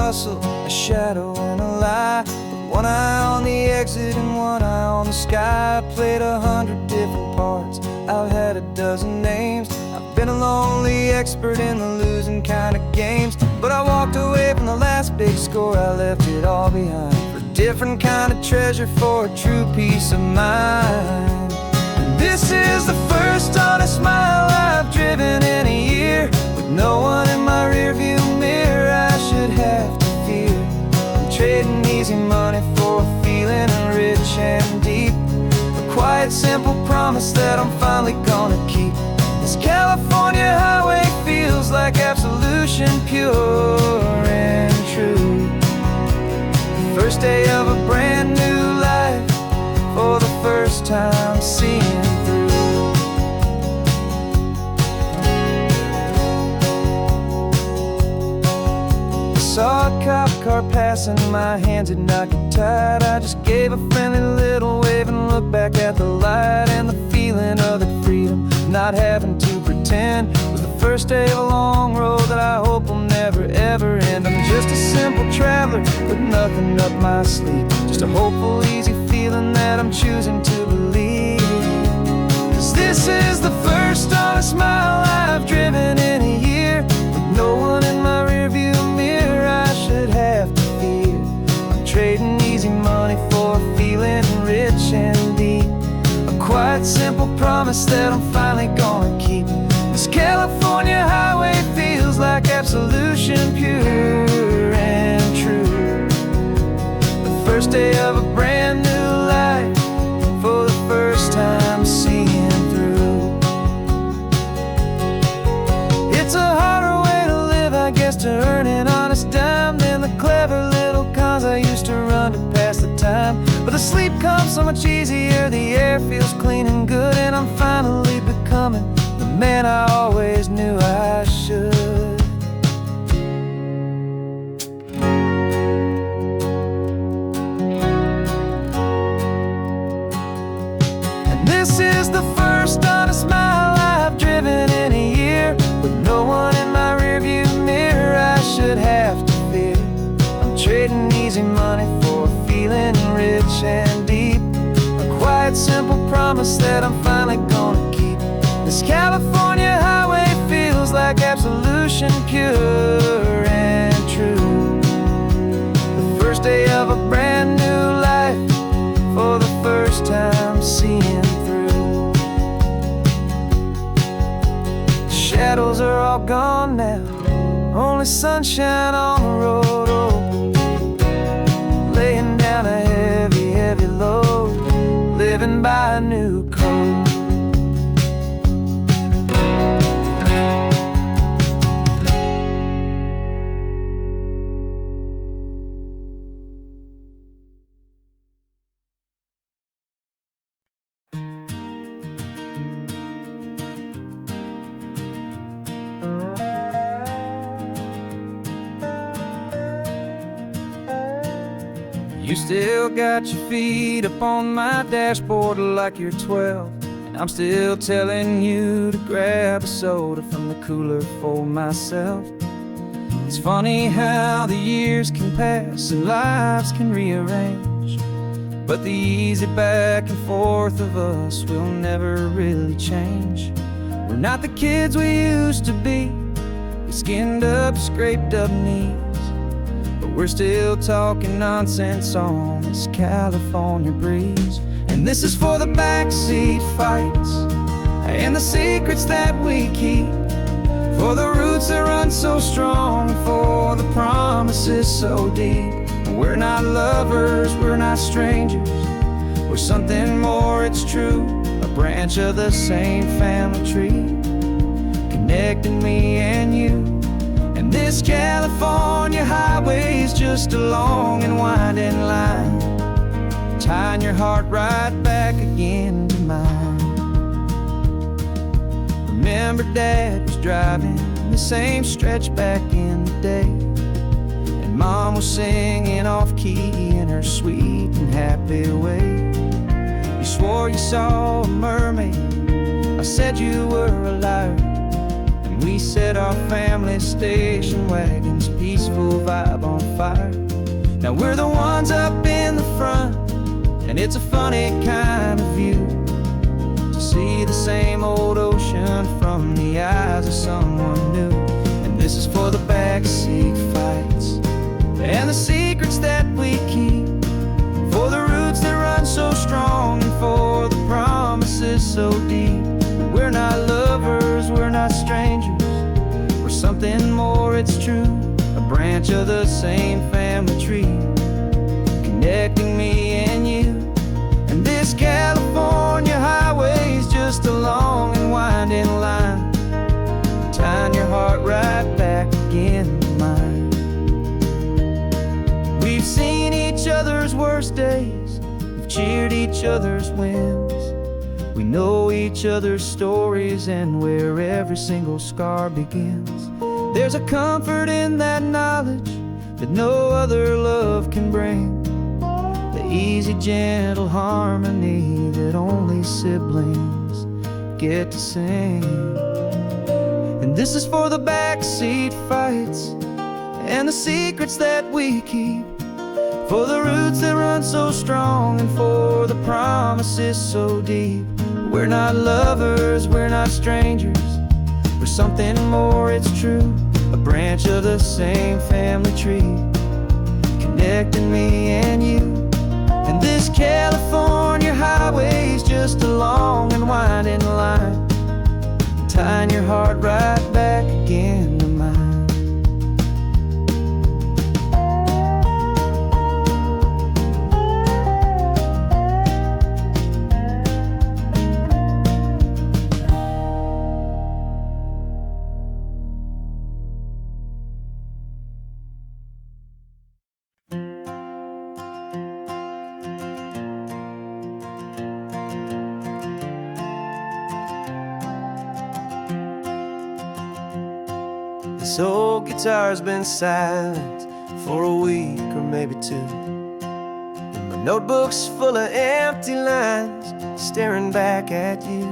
hustle, a shadow and a lie. With one eye on the exit and one eye on the sky. I played 100 different parts, I've had a dozen names. I've been a lonely expert in the losing kind of games. But I walked away from the last big score, I left it all behind for a different kind of treasure, for a true peace of mind. And this is the first honest mile I've driven in a year, with no one in my rearview mirror I should have to fear. I'm trading easy money for a feeling rich and deep, a quiet simple promise that I'm finally gonna keep. This California highway feels like absolution, pure and true. The first day of a brand new life, for the first time seeing through. I saw a cop car passing, my hands had not got tied. I just gave a friendly little wave and looked back at the light. And the feeling of that freedom, not having to pretend, was the first day of a long road that I hope will never ever end. I'm just a simple traveler with nothing up my sleeve, just a hopeful, easy feeling that I'm choosing to believe. 'Cause this is the first honest mile I've driven in a year, with no one in my rearview mirror I should have to fear. I'm trading easy money for a feeling rich and deep, a quiet simple promise that I'm finally gonna keep. This California highway feels like absolution, pure and true. The first day of a brand new life, for the first time seeing through. It's a harder way to live, I guess, to earn an honest dime than the clever little cons I used to run to pass the time. But the sleep comes so much easier, the air feels clean and good, and I'm finally becoming the man I always knew I should. And this is the first honest mile I've driven in a year, with no one in my rearview mirror I should have to fear. I'm trading easy money for a feeling rich and deep, a quiet simple promise that I'm finally gonna keep. This California highway feels like absolution, pure and true. The first day of a brand new life, for the first time seeing through. The shadows are all gone now, only sunshine on the road. Oh, laying down a heavy, heavy load, living by a new code. You still got your feet up on my dashboard like you're 12, and I'm still telling you to grab a soda from the cooler for myself. It's funny how the years can pass and lives can rearrange, but the easy back and forth of us will never really change. We're not the kids we used to be, with skinned up, scraped up knees, but we're still talking nonsense on this California breeze. And this is for the backseat fights and the secrets that we keep, for the roots that run so strong, for the promises so deep. We're not lovers, we're not strangers, we're something more, it's true, a branch of the same family tree, connecting me and you. And this California highway is just a long and winding line, tying your heart right back again to mine. Remember Dad was driving the same stretch back in the day, and Mom was singing off-key in her sweet and happy way. You swore you saw a mermaid, I said you were a liar, and and we set our family station wagon's peaceful vibe on fire. Now we're the ones up in the front, and it's a funny kind of view to see the same old ocean from the eyes of someone new. And this is for the backseat fights and the secrets that we keep, for the roots that run so strong and for the promises so deep. We're not lovers, we're not strangers, we're something more, it's true. A branch of the same family tree, connecting me and you. And this California highway's just a long and winding line, tying your heart right back again to mine. We've seen each other's worst days, we've cheered each other's wins. We know each other's stories and where every single scar begins. There's a comfort in that knowledge that no other love can bring, the easy, gentle harmony that only siblings get to sing. And this is for the backseat fights and the secrets that we keep, for the roots that run so strong and for the promises so deep. We're not lovers, we're not strangers, we're something more, it's true. A branch of the same family tree, connecting me and you. And this California highway's just a long and winding line, tying your heart right back again to mine. This old guitar's been silent for a week or maybe two, and my notebook's full of empty lines staring back at you.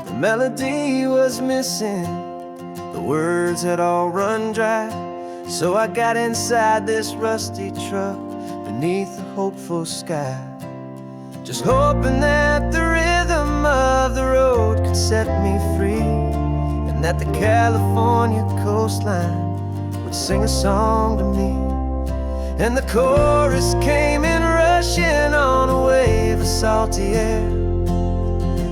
The melody was missing, the words had all run dry, so I got inside this rusty truck beneath the hopeful sky, just hoping that the rhythm of the road could set me free, and that the California coastline would sing a song to me. And the chorus came in rushing on a wave of salty air,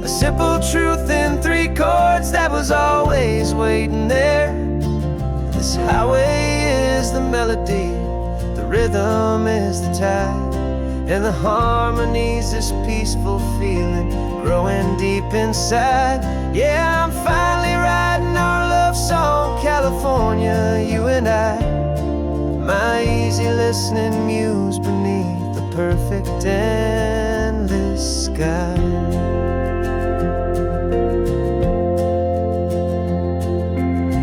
a simple truth in 3 chords that was always waiting there. This highway is the melody, the rhythm is the tide, and the harmony's this peaceful feeling growing deep inside. Yeah, I'm finally writing our love song, California, you and I, my easy listening muse beneath the perfect endless sky.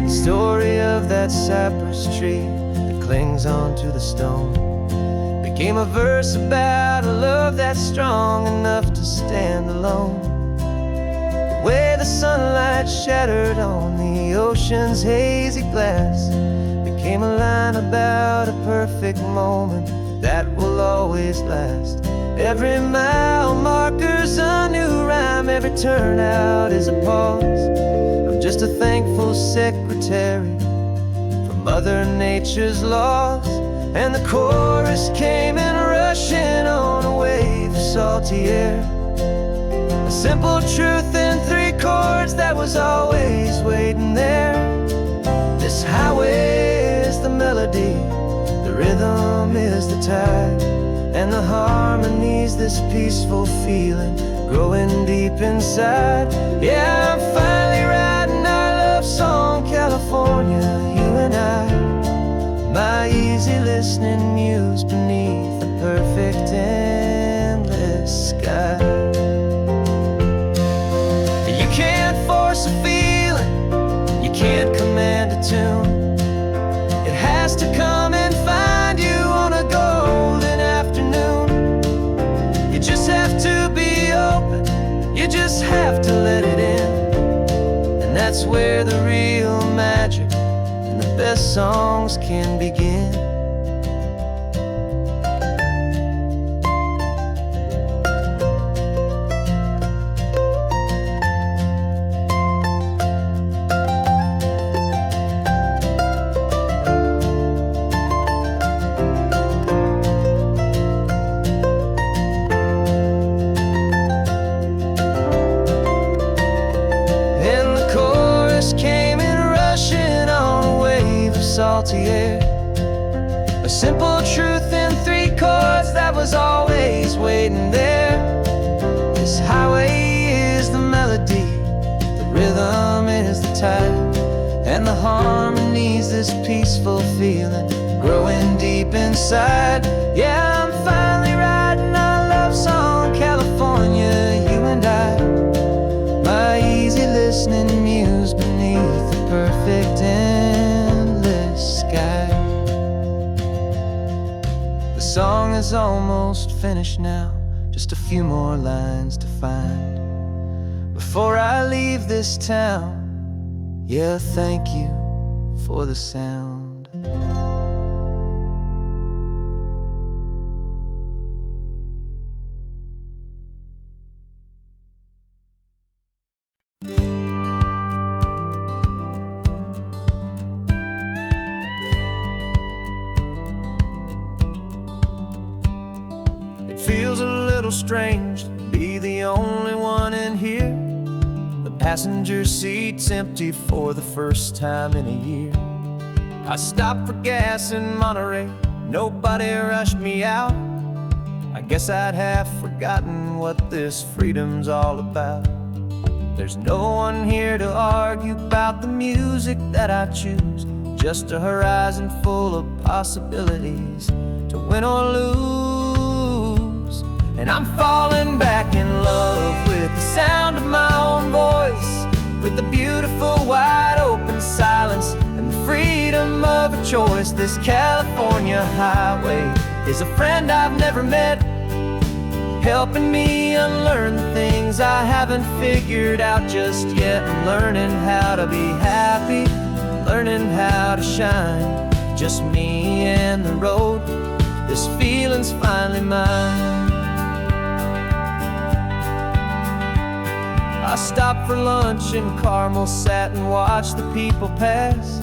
The story of that cypress tree that clings onto the stone became a verse about a love that's strong enough to stand alone. The way the sunlight shattered on the ocean's hazy glass became a line about a perfect moment that will always last. Every mile marker's a new rhyme, every turnout is a pause. I'm just a thankful secretary for Mother Nature's laws. And the chorus came in rushing on a wave of salty air, a simple truth in 3 chords that was always waiting there. This highway is the melody, the rhythm is the tide, and the harmony's this peaceful feeling growing deep inside. Yeah, I'm finally writing our love song, California, you and I, my easy listening muse beneath the perfect endless sky. You can't force a feeling, you can't command a tune. It has to come and find you on a golden afternoon. You just have to be open, you just have to let it in. And that that's where the real magic and the best songs can begin. Salty air, a simple truth in 3 chords that was always waiting there. This highway is the melody, the rhythm is the tide, and the harmony's this peaceful feeling growing deep inside. Yeah, I'm finally writing our love song, California, you and I. My easy listening muse beneath the perfect sky. The song is almost finished now, just a few more lines to find before I leave this town. Yeah, thank you for the sound. Feels a little strange to be the only one in here. The passenger seat's empty for the first time in a year. I stopped for gas in Monterey, nobody rushed me out. I guess I'd have forgotten what this freedom's all about. There's no one here to argue about the music that I choose, just a horizon full of possibilities to win or lose. And I'm falling back in love with the sound of my own voice, with the beautiful wide open silence and the freedom of a choice. This California highway is a friend I've never met, helping me unlearn the things I haven't figured out just yet. I'm learning how to be happy, learning how to shine, just me and the road. This feeling's finally mine. I stopped for lunch in Carmel, sat and watched the people pass.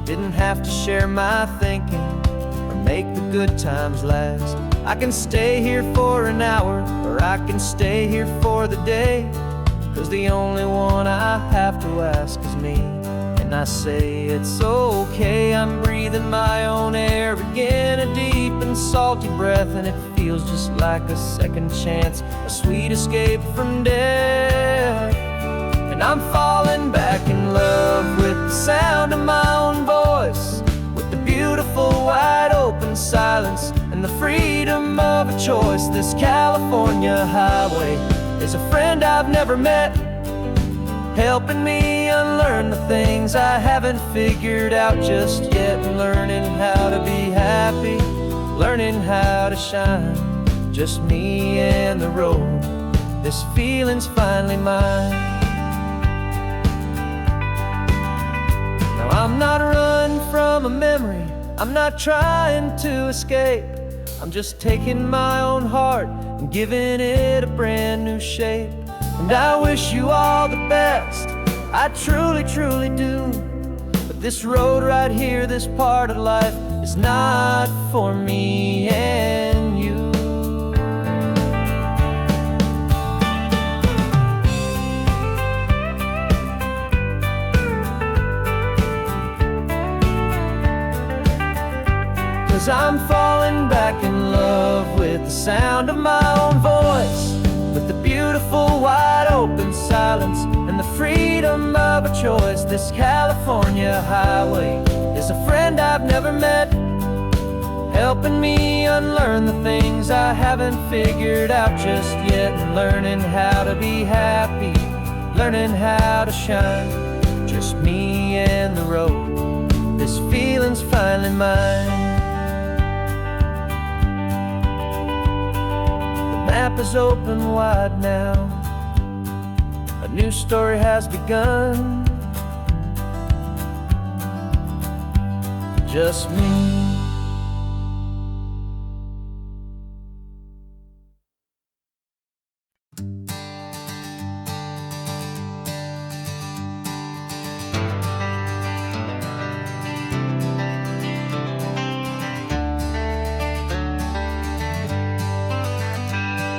Didn't have to share my thinking or make the good times last. I can stay here for an hour, or I can stay here for the day, 'cause the only one I have to ask is me. And I say it's okay, I'm breathing my own air again, a deep and salty breath, and it feels just like a second chance, a sweet escape from death. And I'm falling back in love with the sound of my own voice, with the beautiful wide open silence and the freedom of a choice. This California highway is a friend I've never met, helping me unlearn the things I haven't figured out just yet. Learning how to be happy, learning how to shine, just me and the road. This feeling's finally mine. Now I'm not running from a memory, I'm not trying to escape. I'm just taking my own heart and giving it a brand new shape. And I wish you all the best, I truly, truly do. But this road right here, this part of life, is not for me and you. 'Cause I'm falling back in love with the sound of my own voice, with the beautiful wide open silence and the freedom of a choice. This California highway is a friend I've never met, helping me unlearn the things I haven't figured out just yet. And learning how to be happy, learning how to shine, just me and the road. This feeling's finally mine. The map is open wide now, a new story has begun. just me.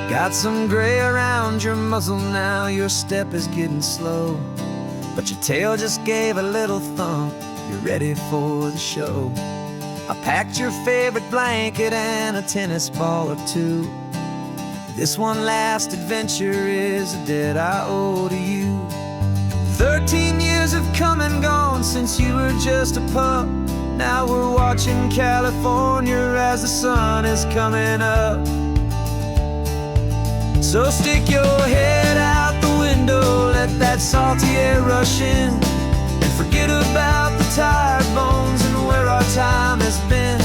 Got some gray around your muzzle now, your step is getting slow, but your tail just gave a little thump, you're ready for the show. I packed your favorite blanket and a tennis ball or two. This one last adventure is a debt I owe to you. 13 years have come and gone since you were just a pup. Now we're watching California as the sun is coming up. So stick your head out the window, let that salty air rush in, and forget about the tired bones and where our time has been.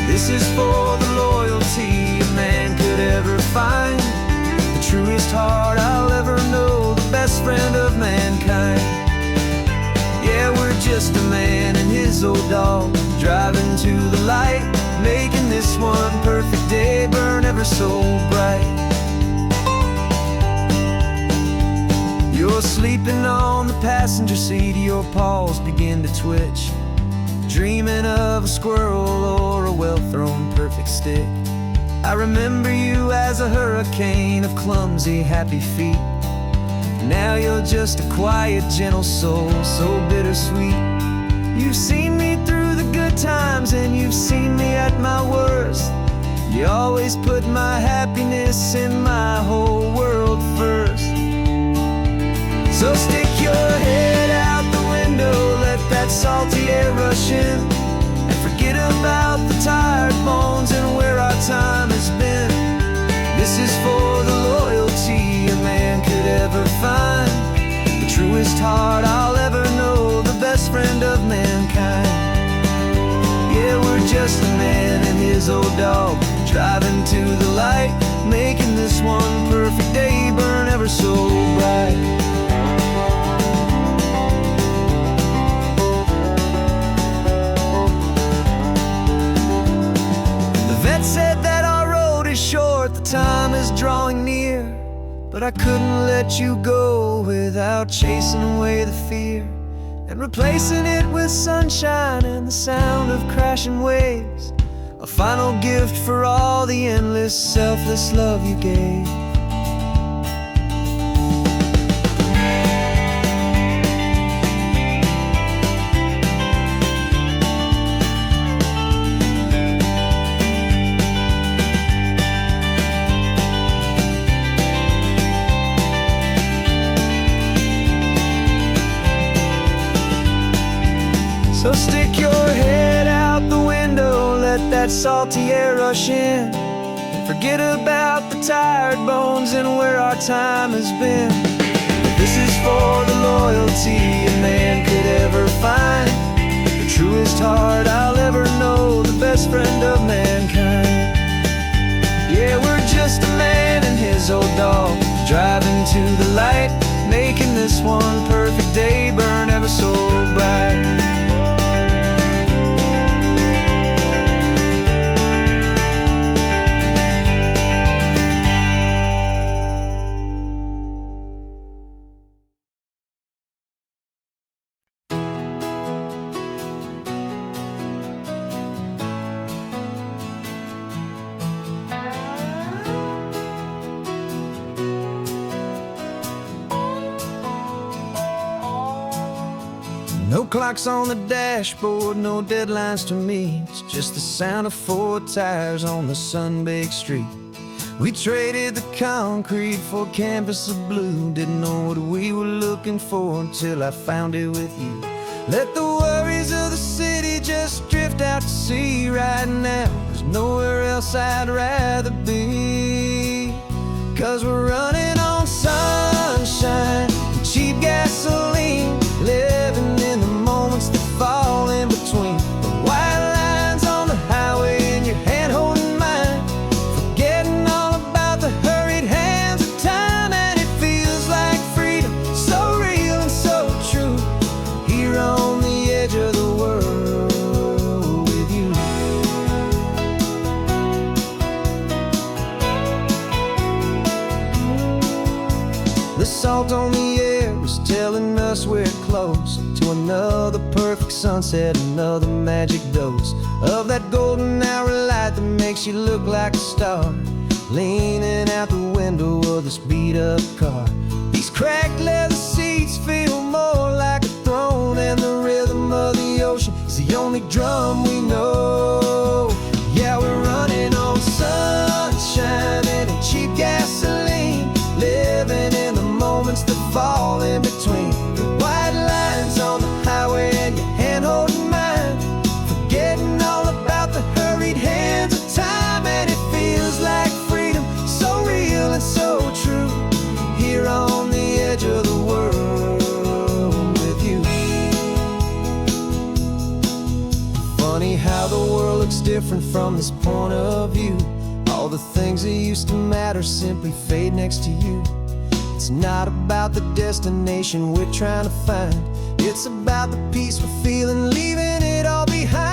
This is for the loyalty a man could ever find, the truest heart I'll ever know, the best friend of mankind. Yeah, we're just a man and his old dog, driving to the light, making this one perfect day burn ever so bright. You're sleeping on the passenger seat, your paws begin to twitch, dreaming of a squirrel or a well-thrown perfect stick. I remember you as a hurricane of clumsy, happy feet. Now you're just a quiet, gentle soul, so bittersweet. You've seen me through the good times and you've seen me at my worst. You always put my happiness in my whole world first. So stick your head out the window, let that salty air rush in, and forget about the tired bones and where our time has been. This is for the loyalty a man could ever find, the truest heart I'll ever know, the best friend of mankind. Yeah, we're just a man and his old dog, driving to the light, making this one perfect day burn ever so bright. Said that our road is short, the time is drawing near, but I couldn't let you go without chasing away the fear and replacing it with sunshine and the sound of crashing waves, a final gift for all the endless, selfless love you gave. So stick your head out the window, let that salty air rush in, and forget about the tired bones and where our time has been. This is for the loyalty a man could ever find, the truest heart I'll ever know, the best friend of mankind. Yeah, we're just a man and his old dog, driving to the light, making this one perfect day burn ever so bright. No clocks on the dashboard, no deadlines to meet, it's just the sound of 4 tires on the sun-baked street. We traded the concrete for a canvas of blue, didn't know what we were looking for until I found it with you. Let the worries of the city just drift out to sea right now, there's nowhere else I'd rather be. 'Cause we're running on sunshine and cheap gasoline, living in the moments that fall in between the white lines on the highway and your hand holding mine, forgetting all about the hurried hands of time, and it feels like freedom, so real and so true, here on the edge of the world. The salt on the air is telling us we're close to another perfect sunset, another magic dose of that golden hour light that makes you look like a star, leaning out the window of this beat-up car. These cracked leather seats feel more like a throne, and the rhythm of the ocean is the only drum we know. Yeah, we're running on sunshine and cheap gasoline, living in the moments that fall in between the white lines on the highway and your hand holding mine, forgetting all about the hurried hands of time. And it feels like freedom, so real and so true, here on the edge of the world with you. Funny how the world looks different from this point of view. All the things that used to matter simply fade next to you. It's not about the destination we're trying to find, it's about the peace we're feeling, leaving it all behind.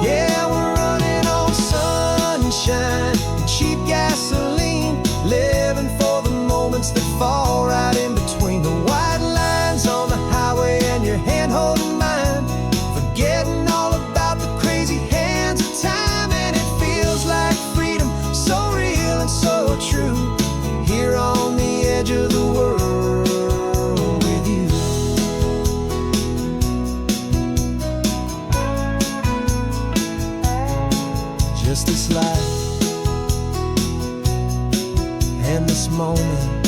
Yeah, we're running on sunshine and cheap gasoline, living for the moments that fall right in between the white lines on the highway and your hand holding mine, forgetting all about the crazy hands of time. And it feels like freedom, so real and so true, here on the edge of the world with you. Just this life and this moment,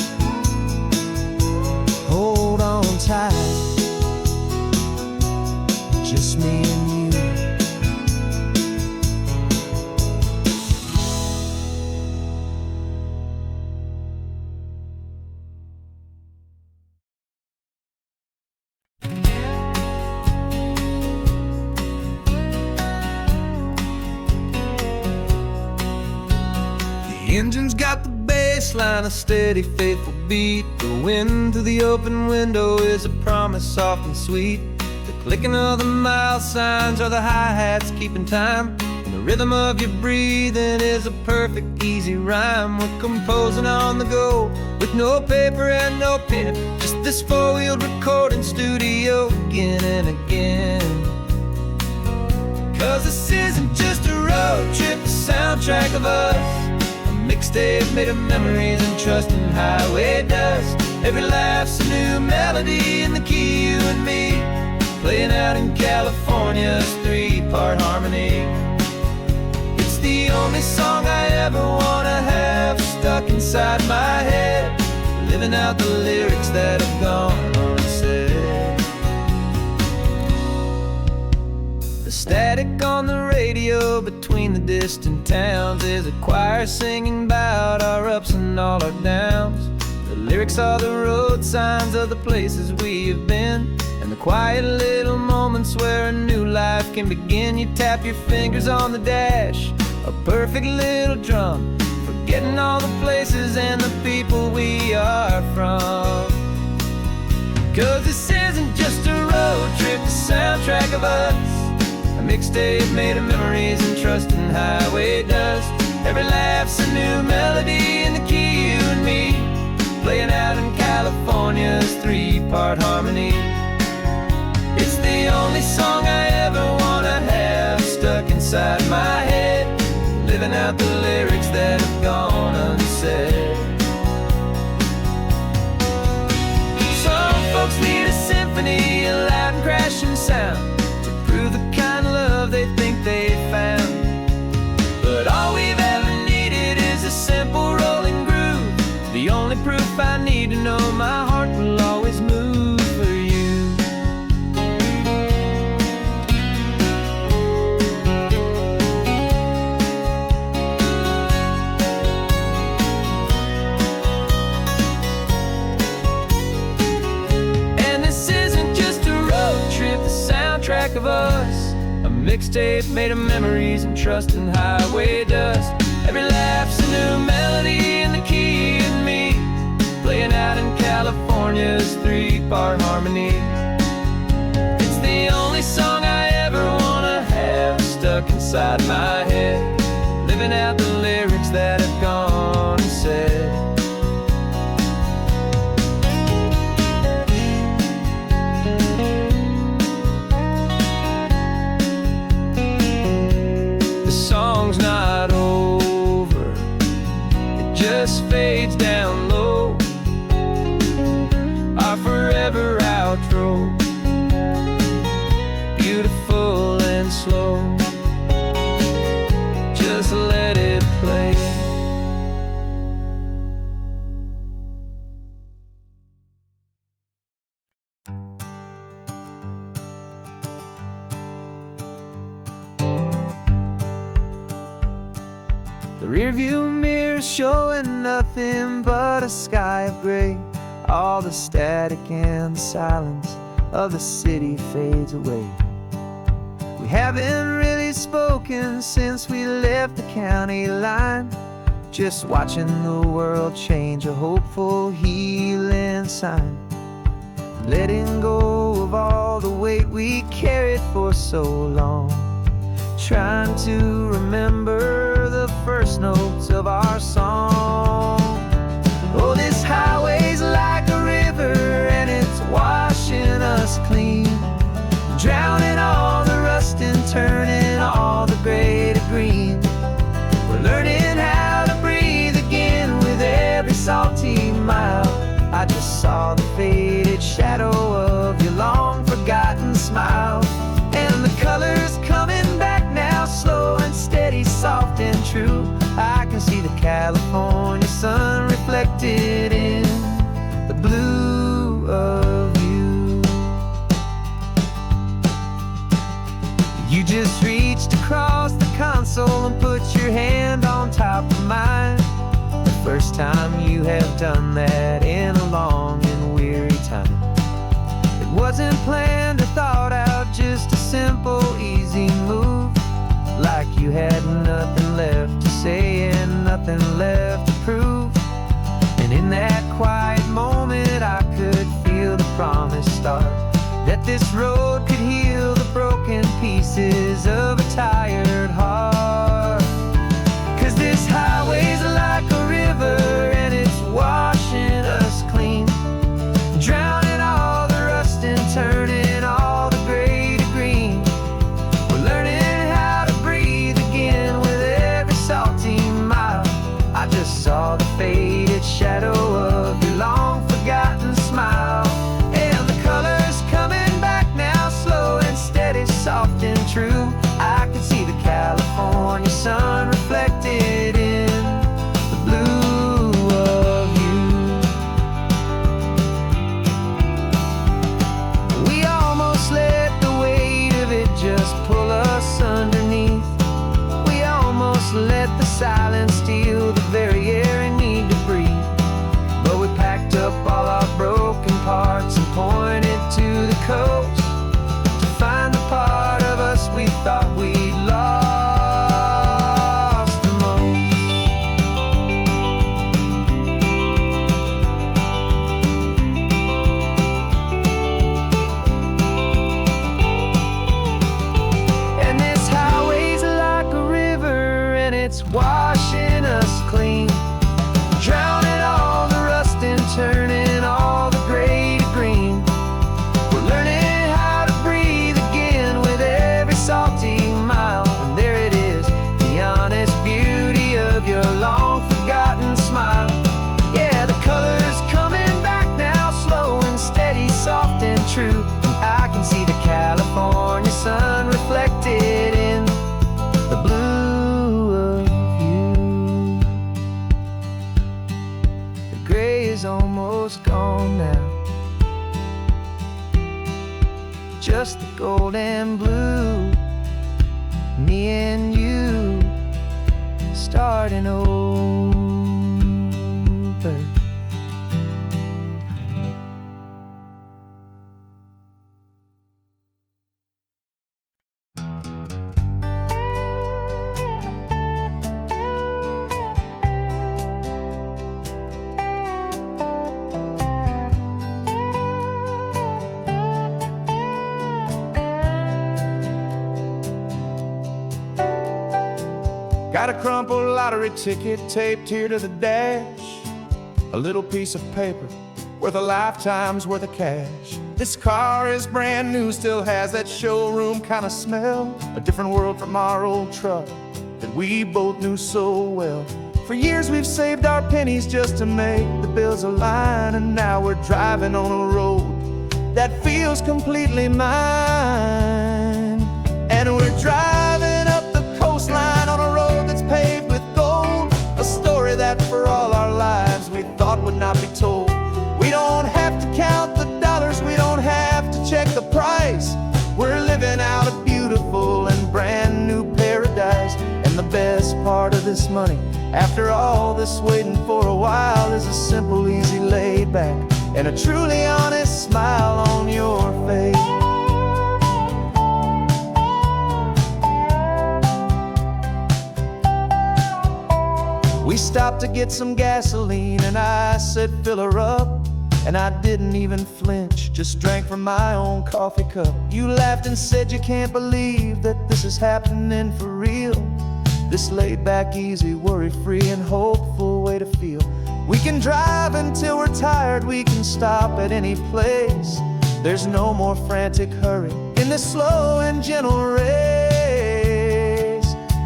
hold on tight, just me and you. The engine's got the baseline, a steady, faithful beat. The wind through the open window is a promise, soft and sweet. The clicking of the mile signs are the hi-hats keeping time, and the rhythm of your breathing is a perfect, easy rhyme. We're composing on the go with no paper and no pen, just this four-wheeled recording studio again and again. 'Cause this isn't just a road trip, the soundtrack of us, mixtape made of memories and trust in highway dust. Every laugh's a new melody in the key, you and me, playing out in California's three-part harmony. It's the only song I ever wanna have stuck inside my head, living out the lyrics that have gone unsaid. The static on the radio between the distant towns is a choir singing about our ups and all our downs. The lyrics are the road signs of the places we have been, and the quiet little moments where a new life can begin. You tap your fingers on the dash, a perfect little drum, forgetting all the places and the people we are from. 'Cause this isn't just a road trip, the soundtrack of us, a mixtape made of memories and trust in highway dust. Every laugh's a new melody in the key, you and me, playing out in California's three-part harmony. It's the only song I ever wanna have stuck inside my head, living out the lyrics that have gone unsaid. Some folks need a symphony, a loud and crashing sound, to prove the kind of love they think they found. But all we've ever needed is a simple rolling groove, the only proof I need to know my heart will always move for you. And this isn't just a road trip, the soundtrack of us, a mixtape made of memories and trust in highway dust. Every laugh's a new melody in the key and me, playing our harmony. It's the only song I ever wanna have stuck inside my head, living out the lyrics that have gone and said. The song's not over, it just fades down low, our forever outro, beautiful and slow. Just let it play. The rearview mirror showing nothing but a sky of gray. All the static and the silence of the city fades away. We haven't really spoken since we left the county line, just watching the world change, a hopeful healing sign. Letting go of all the weight we carried for so long, trying to remember the first notes of our song. Oh, this highway's like a river and it's washing us clean, drowning all the rust and turning all the gray to green. We're learning how to breathe again with every salty mile. I just saw the faded shadow of your long forgotten smile, and the colors coming back now, slow and steady, soft and true. I can see the California sun reflected in the blue of you. You just reached across the console and put your hand on top of mine. The first time you have done that in a long and weary time. It wasn't planned or thought out, just a simple, easy move. Like you had nothing left to say and nothing left to prove. And in that quiet moment I could feel the promise start, that this road could heal the broken pieces of a tired heart. 'Cause this highway's like a river and it's washing us clean, drowning all the rust and turning all the gray to green. We're learning how to breathe again with every salty mile. I just saw the faded shadow of your long forgotten smile, and the colors coming back now, slow and steady, soft and true. I can see the California sun reflected in the blue of you. We almost let the weight of it just pull us underneath. We almost let the silence steal the very air we need to breathe. But we packed up all our broken parts and pointed to the coast to find the part of us we thought we'd lost the most. And this highway's like a river and it's washing us clean, drowning all the rust and turning all the gray to green. We're learning how to breathe again with every salty mile. And there it is, the honest beauty of your long forgotten smile. Yeah, the colors coming back now, slow and steady, soft and true. And I can see the California sun reflected in the blue of you. The gray is almost gone now, just the gold and blue. Me and you starting over. Got a crumpled lottery ticket taped here to the dash, a little piece of paper worth a lifetime's worth of cash. This car is brand new, still has that showroom kind of smell, a different world from our old truck that we both knew so well. For years we've saved our pennies just to make the bills align, and now we're driving on a road that feels completely mine. And we're driving up the coastline on a road that's paved with gold, a story that for all our lives we thought would not be told. We don't have to count the dollars, we don't have to check the price. We're living out a beautiful and brand new paradise. And the best part of this money, after all this waiting for a while, is a simple, easy, laid back, and a truly honest smile on your face. We stopped to get some gasoline, and I said, fill her up. And I didn't even flinch, just drank from my own coffee cup. You laughed and said you can't believe that this is happening for real. This laid back, easy, worry-free and hopeful way to feel. We can drive until we're tired, we can stop at any place. There's no more frantic hurry in this slow and gentle race.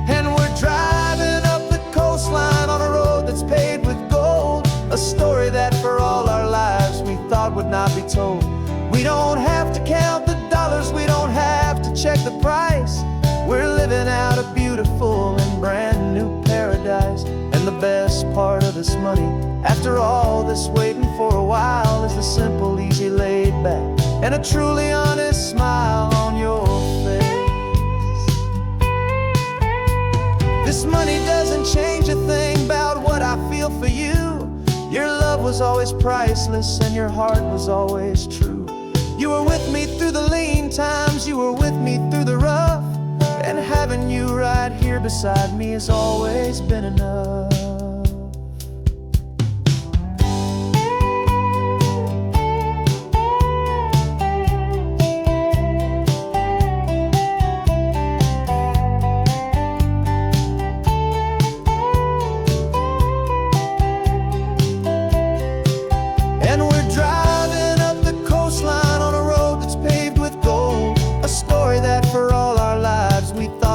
And we're driving up the coastline on a road that's paved with gold, a story that for all our lives we thought would not be told. We don't have to count the dollars, we don't have to check the price. We're living out a beautiful and brand new paradise. And the best part of this money, after all this waiting for a while, is the simple, easy, laid back, and a truly honest smile on your face. This money doesn't change a thing about what I feel for you. Your love was always priceless and your heart was always true. You were with me through the lean times, you were with me through the rough, and having you right here beside me has always been enough.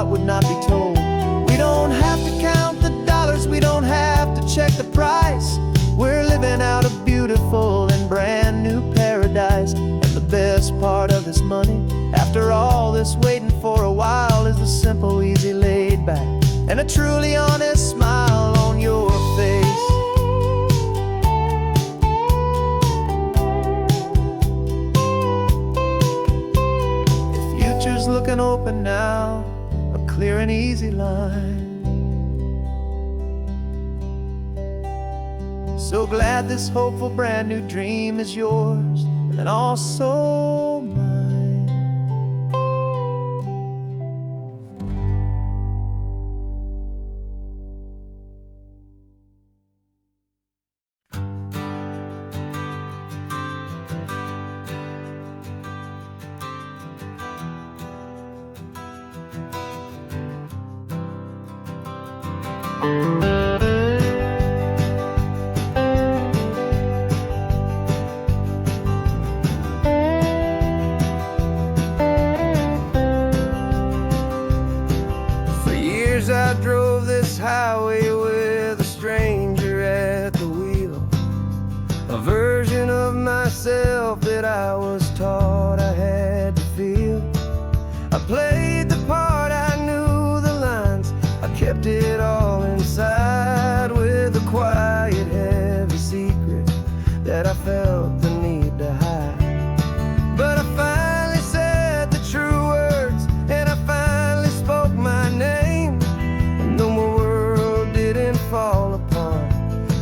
Would not be told. We don't have to count the dollars, we don't have to check the price. We're living out a beautiful and brand new paradise. And the best part of this money, after all this waiting for a while, is the simple, easy, laid back, and a truly honest smile on your face. The future's looking open now, clear and easy line. So glad this hopeful brand new dream is yours and also mine. For years I drove this highway with a stranger at the wheel, a version of myself that I was taught I had to feel. I played the part, I knew the lines, I kept it all inside with a quiet, heavy secret that I felt the need to hide. But I finally said the true words, and I finally spoke my name. And though my world didn't fall apart,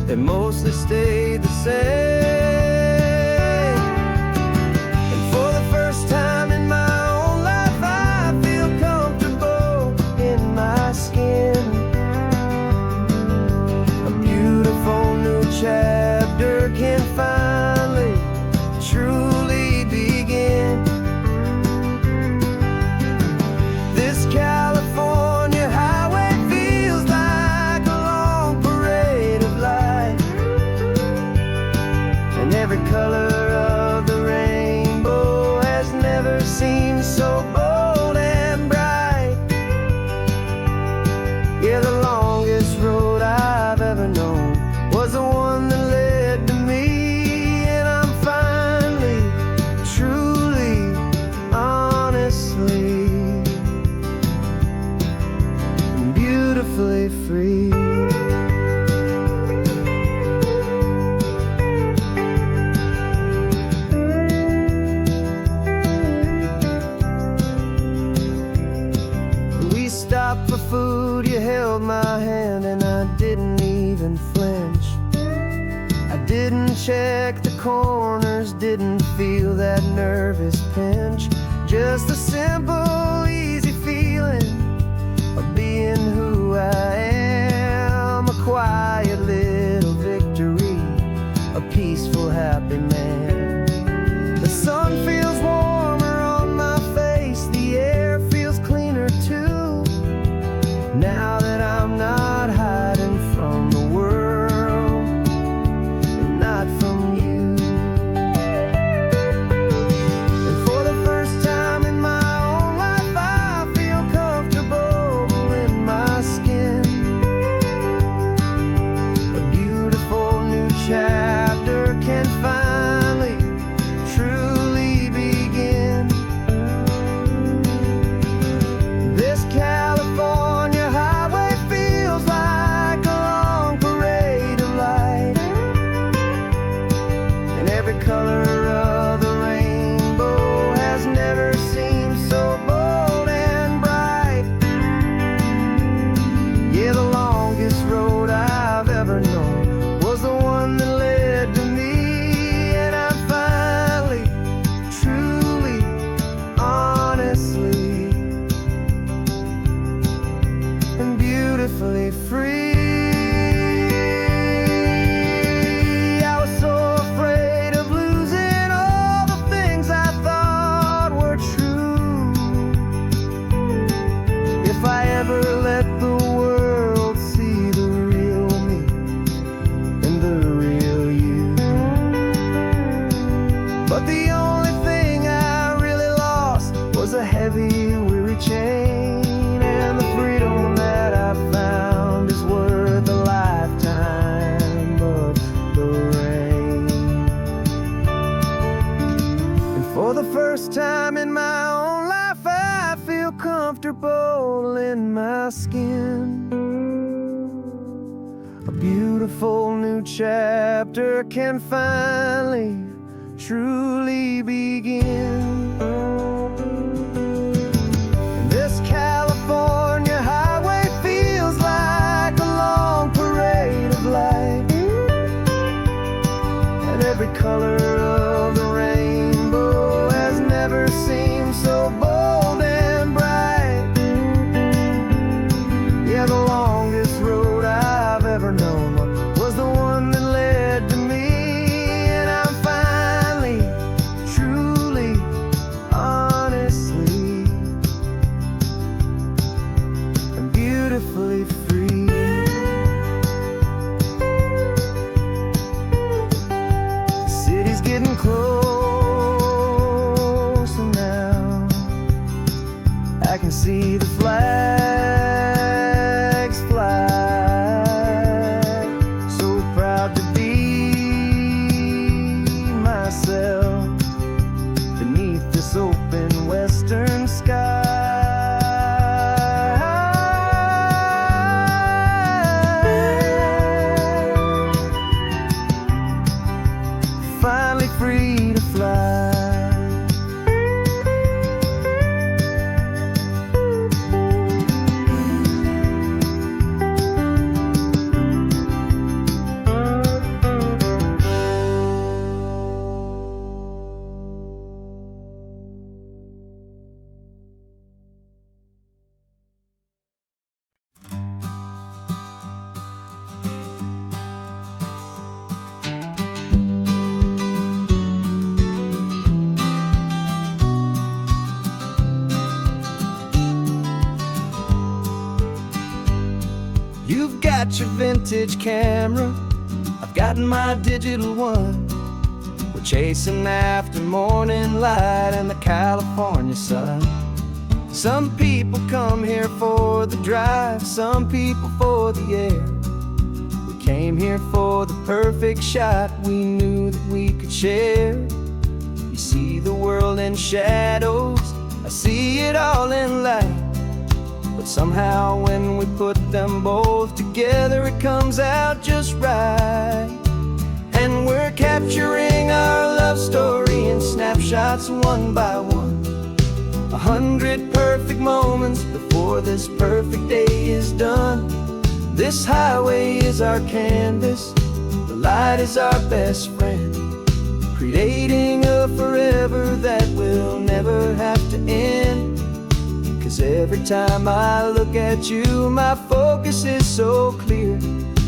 it mostly stayed the same. And for the first time in my own life, I feel comfortable in my skin. A beautiful new chapter can finally and every color of the rainbow has never seemed so bold and bright. Yeah, the longest road I've ever known was the one that led to me, and I'm finally, truly, honestly, and beautifully free. We stopped for food, you held my hand, and I didn't even flinch. I didn't check the corners, didn't feel that nervous pinch. Just a simple, easy feeling of being who I am. A quiet little victory, a peaceful, happy man. The sun feels warmer on my face, the air feels cleaner too, now that I'm not hiding from the world and not from you. And for the first time in my own life, I feel comfortable in my skin. A beautiful new chapter can finally, truly begin. This California highway feels like a long parade of light, and every color of the rainbow has never seemed so bold and bright. Yeah, the longest road I've ever known was the one that led to me, and I'm finally, truly, honestly, and beautifully free. I was so afraid of losing all the things I thought were true. If I ever let the world see the real me and the real you. But the only thing I really lost was a heavy, weary chain, and the freedom that I found is worth a lifetime of the rain. And for the first time in my own life, I feel comfortable in my skin. A beautiful new chapter can finally, truly begin. And this California highway feels like a long parade of light, and every color of the rainbow has never seemed so bold and bright. Yeah, the longest road I've ever known was the one that led to me, and I'm finally, truly, honestly, and beautifully free. The city's getting closer now. I can see the flags fly. So proud to be myself beneath this open western sky. Finally free to fly. You've got your vintage camera, I've got my digital one. chasing after morning light and the California sun. Some people come here for the drive, some people for the air. We came here for the perfect shot we knew that we could share. You see the world in shadows, I see it all in light. But somehow when we put them both together, it comes out just right. And we're capturing our love story in snapshots one by one. 100 perfect moments before this perfect day is done. This highway is our canvas, the light is our best friend, creating a forever that will never have to end. 'Cause every time I look at you, my focus is so clear.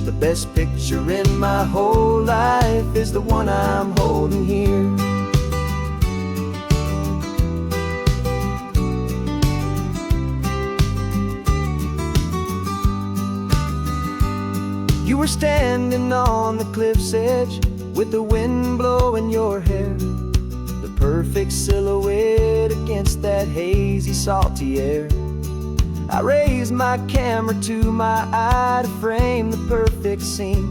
The best picture in my whole life is the one I'm holding here. You were standing on the cliff's edge with the wind blowing your hair, the perfect silhouette against that hazy, salty air. I raised my camera to my eye to frame the perfect scene,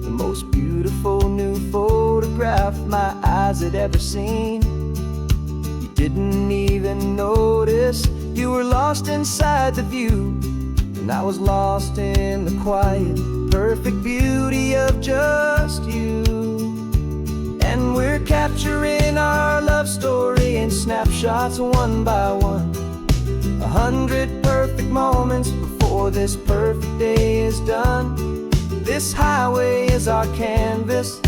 the most beautiful new photograph my eyes had ever seen. You didn't even notice you were lost inside the view, and I was lost in the quiet, perfect beauty of just you. And we're capturing our love story in snapshots one by one. 100 perfect moments before this perfect day is done. This highway is our canvas,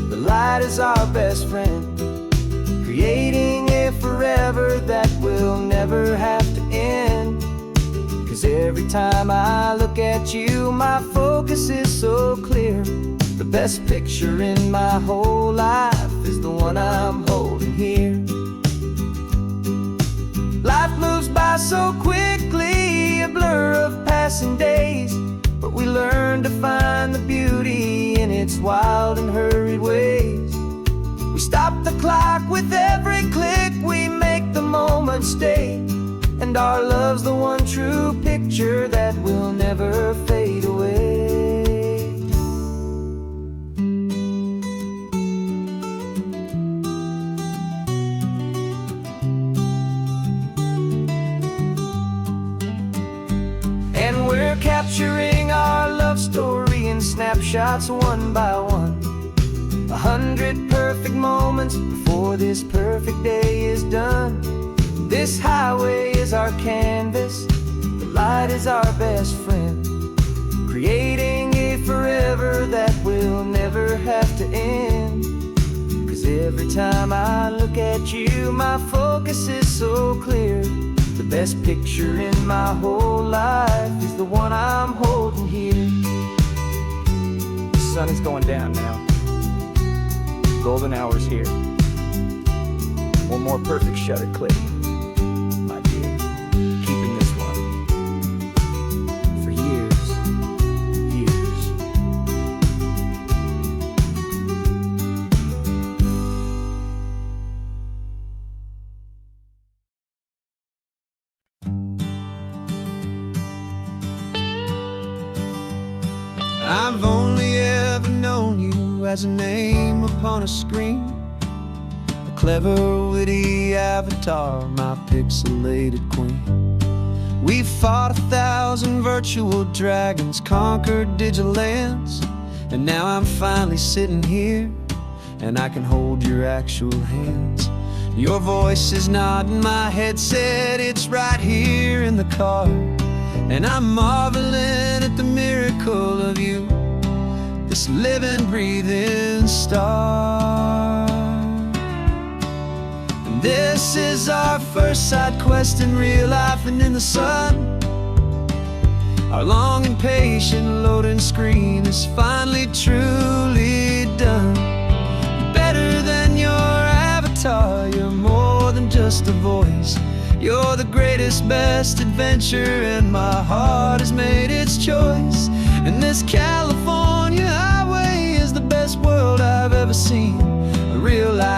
the light is our best friend, creating a forever that will never have to end. 'Cause every time I look at you, my focus is so clear. The best picture in my whole life is the one I'm holding here. Life moves by so quickly, a blur of passing days, but we learn to find the beauty in its wild and hurried ways. We stop the clock with every click, we make the moment stay, and our love's the one true picture that will never fade away. We're capturing our love story in snapshots one by one. 100 perfect moments before this perfect day is done. This highway is our canvas, the light is our best friend, creating a forever that will never have to end. 'Cause every time I look at you, my focus is so clear. The best picture in my whole life is the one I'm holding here. The sun is going down now. Golden hour's here. One more perfect shutter click, my dear. Keeping this one for years, years. I've only ever known you as a name upon a screen, a clever, witty avatar, my pixelated queen. We fought 1,000 virtual dragons, conquered digital lands, and now I'm finally sitting here, and I can hold your actual hands. Your voice is not in my headset, it's right here in the car, and I'm marveling at the miracle of you, this living, breathing star. And this is our first side quest in real life and in the sun. Our long and patient loading screen is finally truly done. Better than your avatar, you're more than just a voice. You're the greatest, best adventure, and my heart has made its choice. And this California highway is the best world I've ever seen, a real life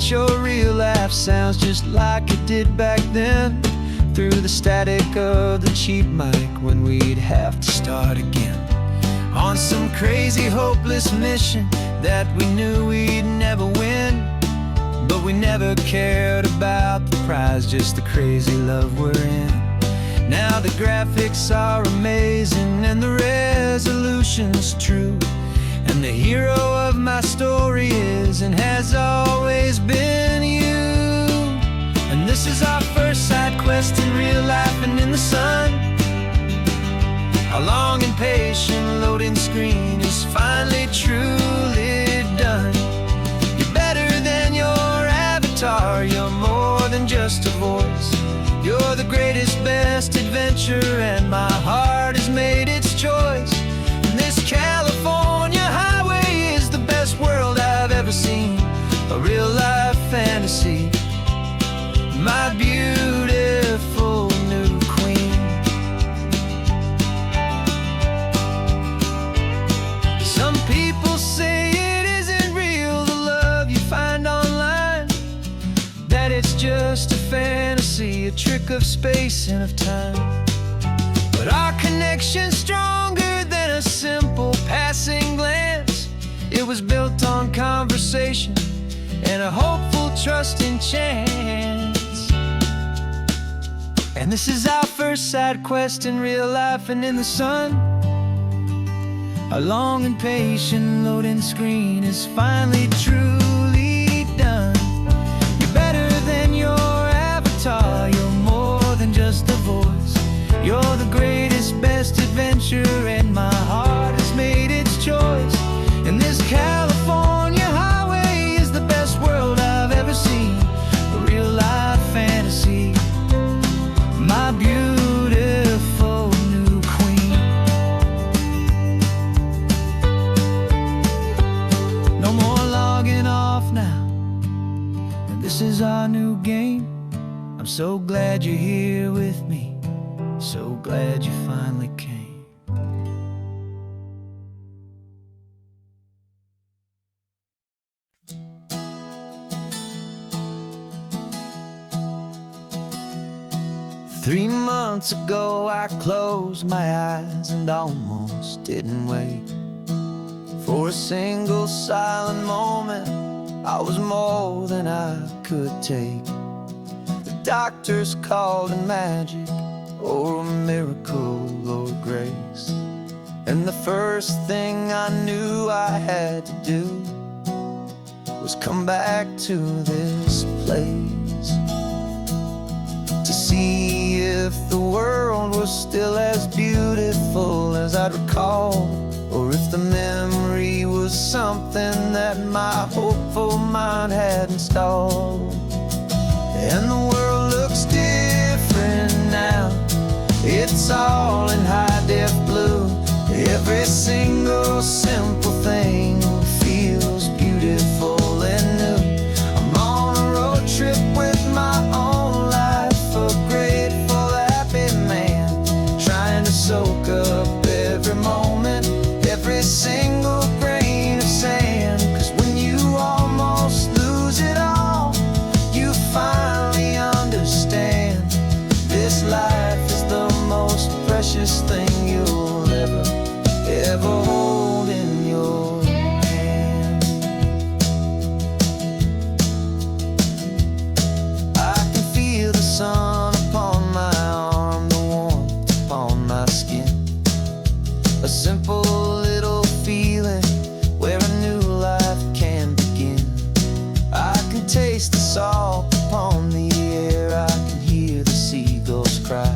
that your real life sounds just like it did back then, through the static of the cheap mic when we'd have to start again on some crazy hopeless mission that we knew we'd never win. But we never cared about the prize, just the crazy love we're in. Now the graphics are amazing and the resolution's true, and the hero of my story is and has always been you. And this is our first side quest in real life and in the sun. Our long and patient loading screen is finally truly done. You're better than your avatar, you're more than just a voice. You're the greatest, best adventure, and my heart has made its choice. And this California highway is the best world I've ever seen, a real life fantasy, my beautiful new queen. Some people say it isn't real, the love you find online, that it's just a fantasy, a trick of space and of time. But our connection's stronger than a simple passing glance. It was built on conversation and a hopeful, trusting chance. And this is our first side quest in real life and in the sun. Our long and patient loading screen is finally truly done. You're better than your avatar, you're more than just a voice. You're the greatest, best adventure, and my heart has made its choice. And this California highway is the best world I've ever seen, a real life fantasy, my beautiful new queen. No more logging off now, and this is our new game. I'm so glad you're here with me, so glad you finally came. 3 months ago I closed my eyes and almost didn't wait for a single silent moment. I was more than I could take. The doctors called it magic, or a miracle, or grace. And the first thing I knew I had to do was come back to this place, to see if the world was still as beautiful as I'd recall, or if the memory was something that my hopeful mind had installed. And the world looks different now, it's all in high-def blue. Every single simple thing feels beautiful and new. I'm on a road trip with my own life, a grateful, happy man, trying to soak up every moment, every single grain of sand. 'Cause when you almost lose it all, you finally understand this life is the most precious thing you'll ever hold in your hand. I can feel the sun upon my arm, the warmth upon my skin, a simple little feeling where a new life can begin. I can taste the salt upon the air, I can hear the seagulls cry,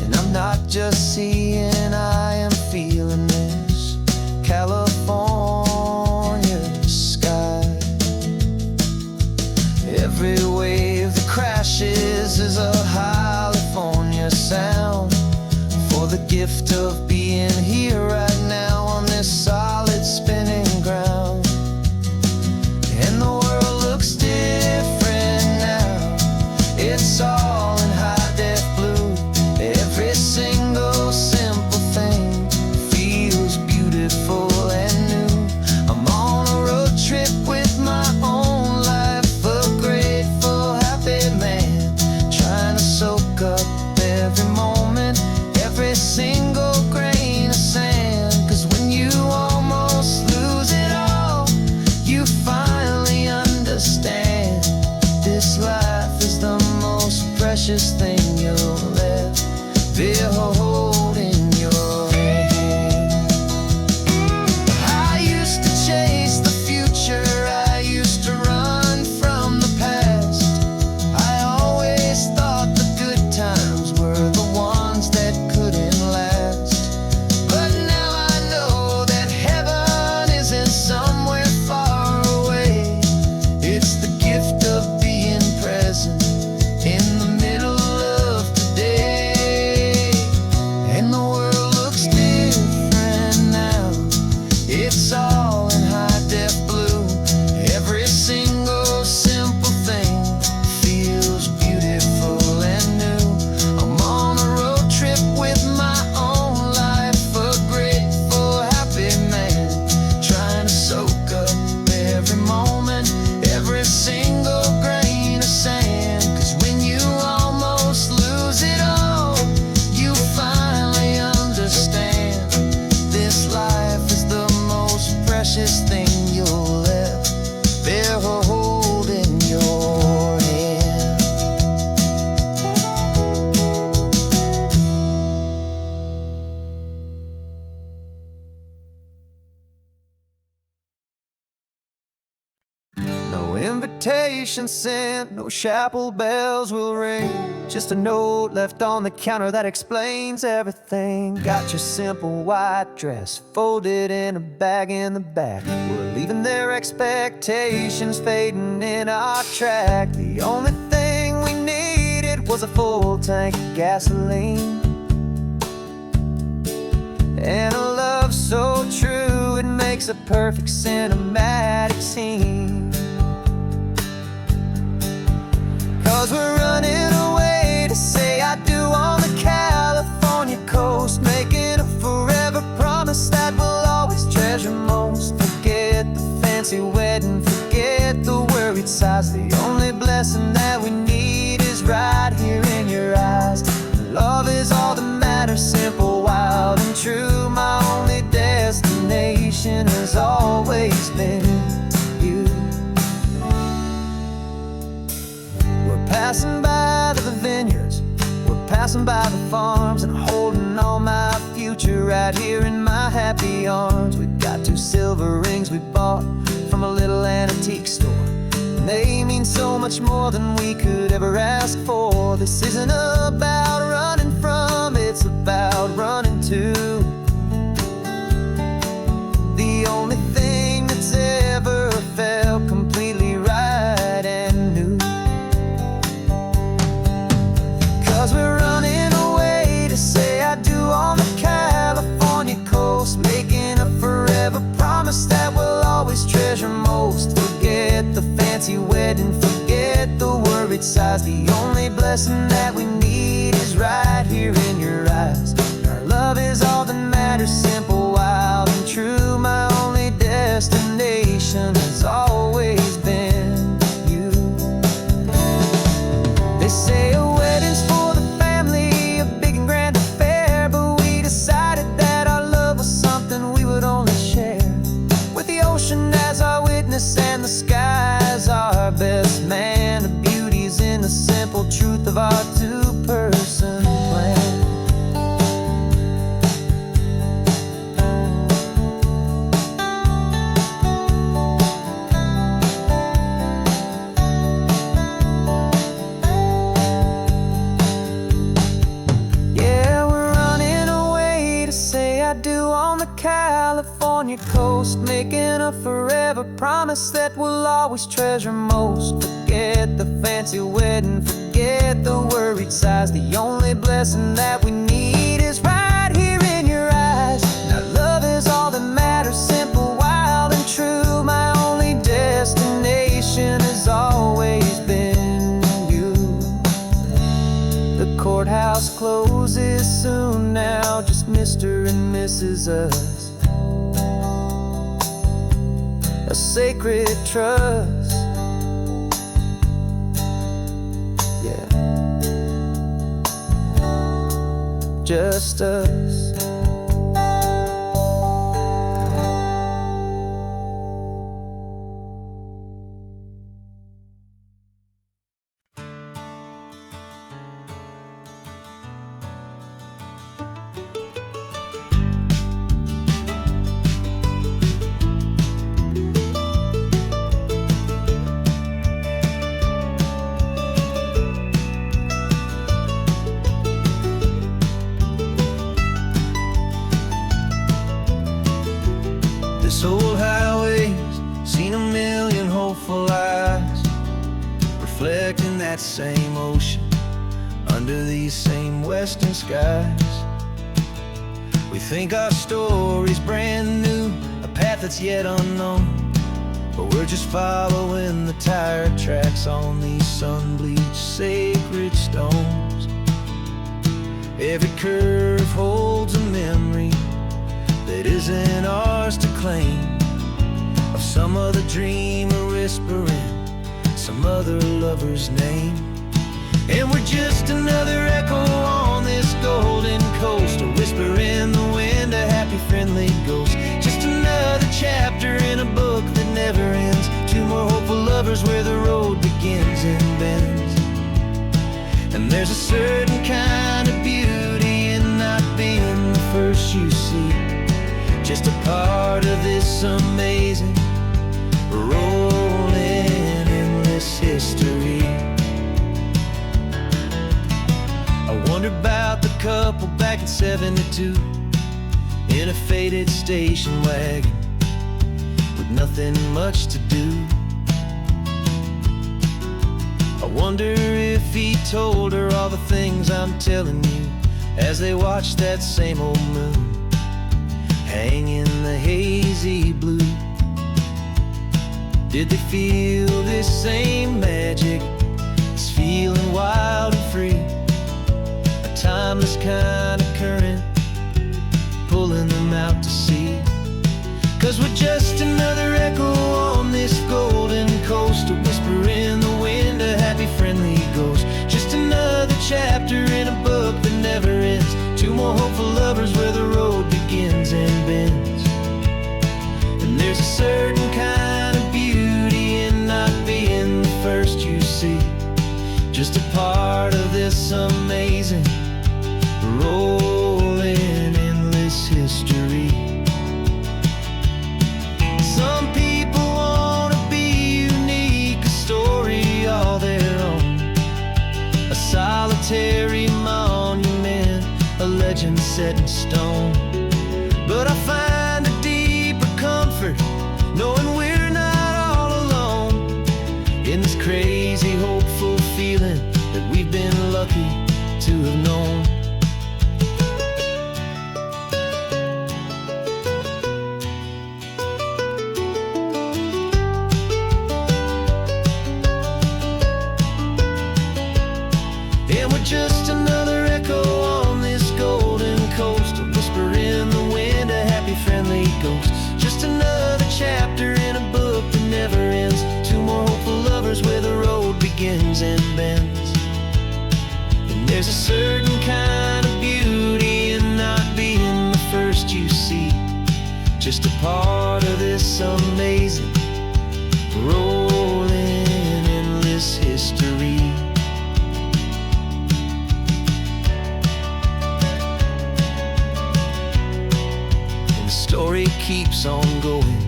and I'm not just seeing, I am feeling this California sky. Every wave that crashes is a California sound, for the gift of being here right now on this solid spinning ground. And the world looks different now, it's all in high-def blue. Every single simple thing feels beautiful and new. I'm on a road trip with my own life, precious thing you'll ever hold in your hand. I used to chase the future, I used to run from the past. I always thought the good times were the ones that couldn't last. But now I know that heaven isn't somewhere far away. It's the gift of being present in the middle of today. And the world looks different now. It's all in high-def blue. Every single simple thing feels beautiful and new. I'm on a road trip with my own life, a grateful, happy man, trying to soak up every moment, every single grain of sand. 'Cause when you almost lose it all, you finally understand this life is the most precious thing you'll ever hold in your hand. No invitation sent, no chapel bells will ring. Just a note left on the counter that explains everything. Got your simple white dress folded in a bag in the back. We're leaving their expectations fading in our track. The only thing we needed was a full tank of gasoline, and a love so true it makes a perfect cinematic scene. 'Cause we're running away to say I do on the California coast, making a forever promise that we'll always treasure most. Forget the fancy wedding, forget the worried sighs. The only blessing that we need is right here in your eyes. Love is all that matters, simple, wild, and true. My only destination has always been you. We're passing by the vineyards, we're passing by the farms, and holding on my future right here in my happy arms. We've got 2 silver rings we bought from a little antique store, and they mean so much more than we could ever ask for. This isn't about running from, it's about running to the only thing that's ever felt completely right and new. 'Cause we're running away to say I do on the California coast, making a forever promise that we'll always treasure most. Forget the fancy wedding, forget the worried sighs. The only blessing that we need is right here in your eyes. Our love is all that matters, simple, wild, and true. My only destination has always been you. They say a wedding's for the family, a big and grand affair, but we decided that our love was something we would only share with the ocean as our witness and the sky as our best man. The beauty's in the simple truth of our 2-person plan. Yeah, we're running away to say I do on the California coast, making a forever promise that we'll always treasure most. Forget the fancy wedding, forget the worried sighs. The only blessing that we need is right here in your eyes. Now love is all that matters, simple, wild, and true. My only destination has always been you. The courthouse closes soon now, just Mr. and Mrs. Us. A sacred trust. Yeah, just us. that same ocean, under these same western skies. We think our story's brand new, a path that's yet unknown, but we're just following the tire tracks on these sun-bleached sacred stones. Every curve holds a memory that isn't ours to claim, of some other dreamer whispering some other lover's name. And we're just another echo on this golden coast, a whisper in the wind, a happy friendly ghost. Just another chapter in a book that never ends, two more hopeful lovers where the road begins and bends. And there's a certain kind of beauty in not being the first you see, just a part of this amazing rolling endless history. I wonder about the couple back in '72 in a faded station wagon with nothing much to do. I wonder if he told her all the things I'm telling you as they watched that same old moon hang in the hazy blue. Did they feel this same magic, this feeling wild and free, a timeless kind of current pulling them out to sea? 'Cause we're just another echo on this golden coast, a whisper in the wind, a happy friendly ghost. Just another chapter in a book that never ends, two more hopeful lovers where the road begins and bends. And there's a certain kind of beauty in not being the first you see, just a part of this amazing rolling endless history. Some people wanna be unique, a story all their own, a solitary monument, a legend set in stone. But I find a deeper comfort knowing we're not all alone in this crazy hopeful feeling that we've been lucky to have known. And we're just another echo on this golden coast, a whisper in the wind, a happy friendly ghost. Just another chapter in a book that never ends, two more hopeful lovers where the road begins and bends. And there's a certain kind of beauty in not being the first you see, just a part of this amazing rolling endless history. Story keeps on going.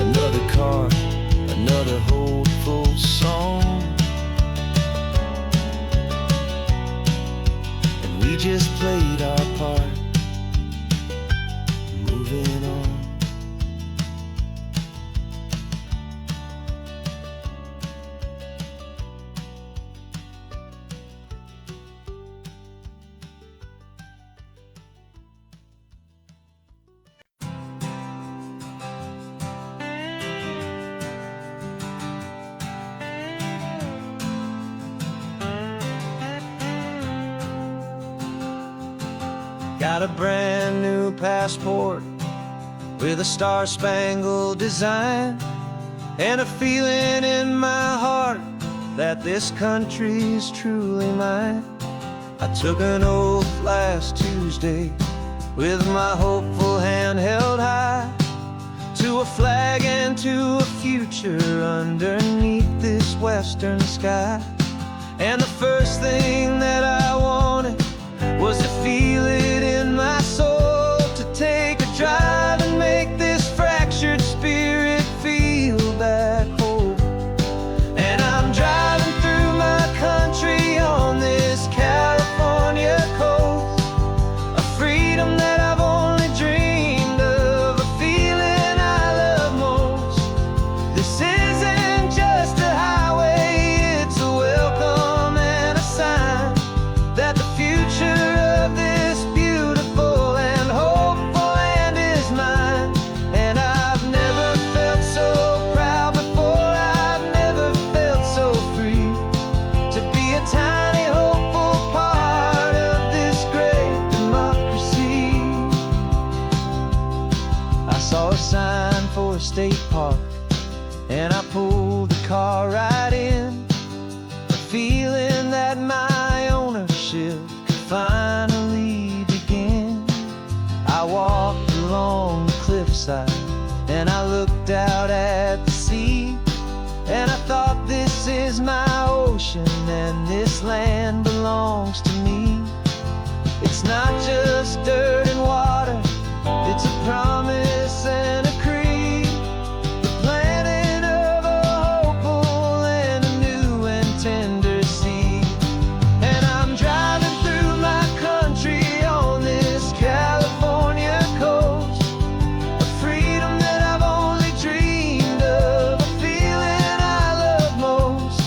Another car, another hopeful song, and we just played our part, moving on. Got a brand new passport with a star-spangled design, and a feeling in my heart that this country's truly mine. I took an oath last Tuesday with my hopeful hand held high, to a flag and to a future underneath this western sky. And the first thing that I wanted was to feel it in my soul, to take a drive and make this fractured spirit feel back home. And I'm driving through my country on this California coast, a freedom that I've only dreamed of, a feeling I love most. This isn't just a highway, tiny hopeful part of this great democracy. I saw a sign for a state park, and I pulled the car right in, feeling that my ownership could finally begin. I walked along the cliffside and I looked out at the sea, and I thought, this is my ocean and this land belongs to me. It's not just dirt and water, it's a promise and a creed, the planting of a hopeful and a new and tender seed. And I'm driving through my country on this California coast, a freedom that I've only dreamed of, a feeling I love most.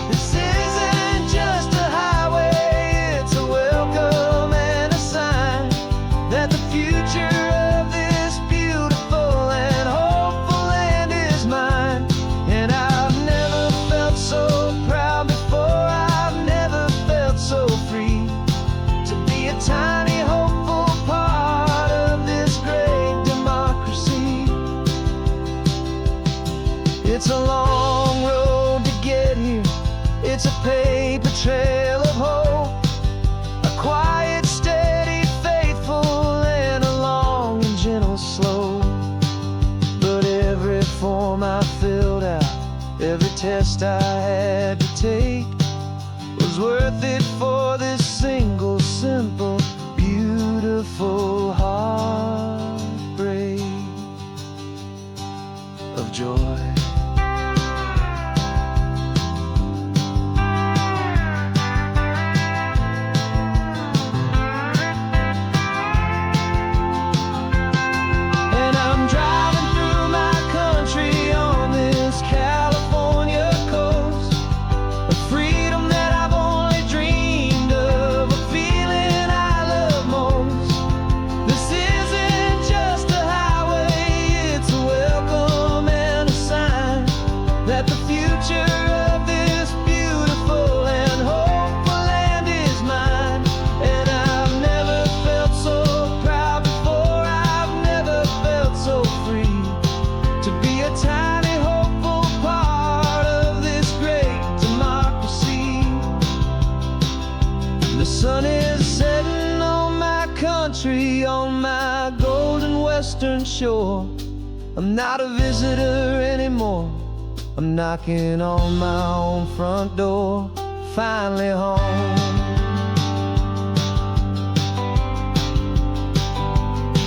This isn't just a highway, it's a welcome and a sign that the future of this beautiful and hopeful land is mine. And I've never felt so proud before, I've never felt so free to be a tiny hopeful part of this great democracy. It's a long road to get here, it's a paper trail of hope, a quiet, steady, faithful, and a long and gentle slope. But every form I filled out, every test I had to take, was worth it for this single, simple, beautiful heartbreak of joy. And I'm driving through my country on this California coast, a freedom that I've only dreamed of, a feeling I love most. This isn't just a highway, it's a welcome and a sign that the future of this beautiful and hopeful land is mine. And I've never felt so proud before, I've never felt so free to be a tiny hopeful part of this great democracy. The sun is setting on my country, on my golden western shore. I'm not a visitor anymore, I'm knocking on my own front door, finally home.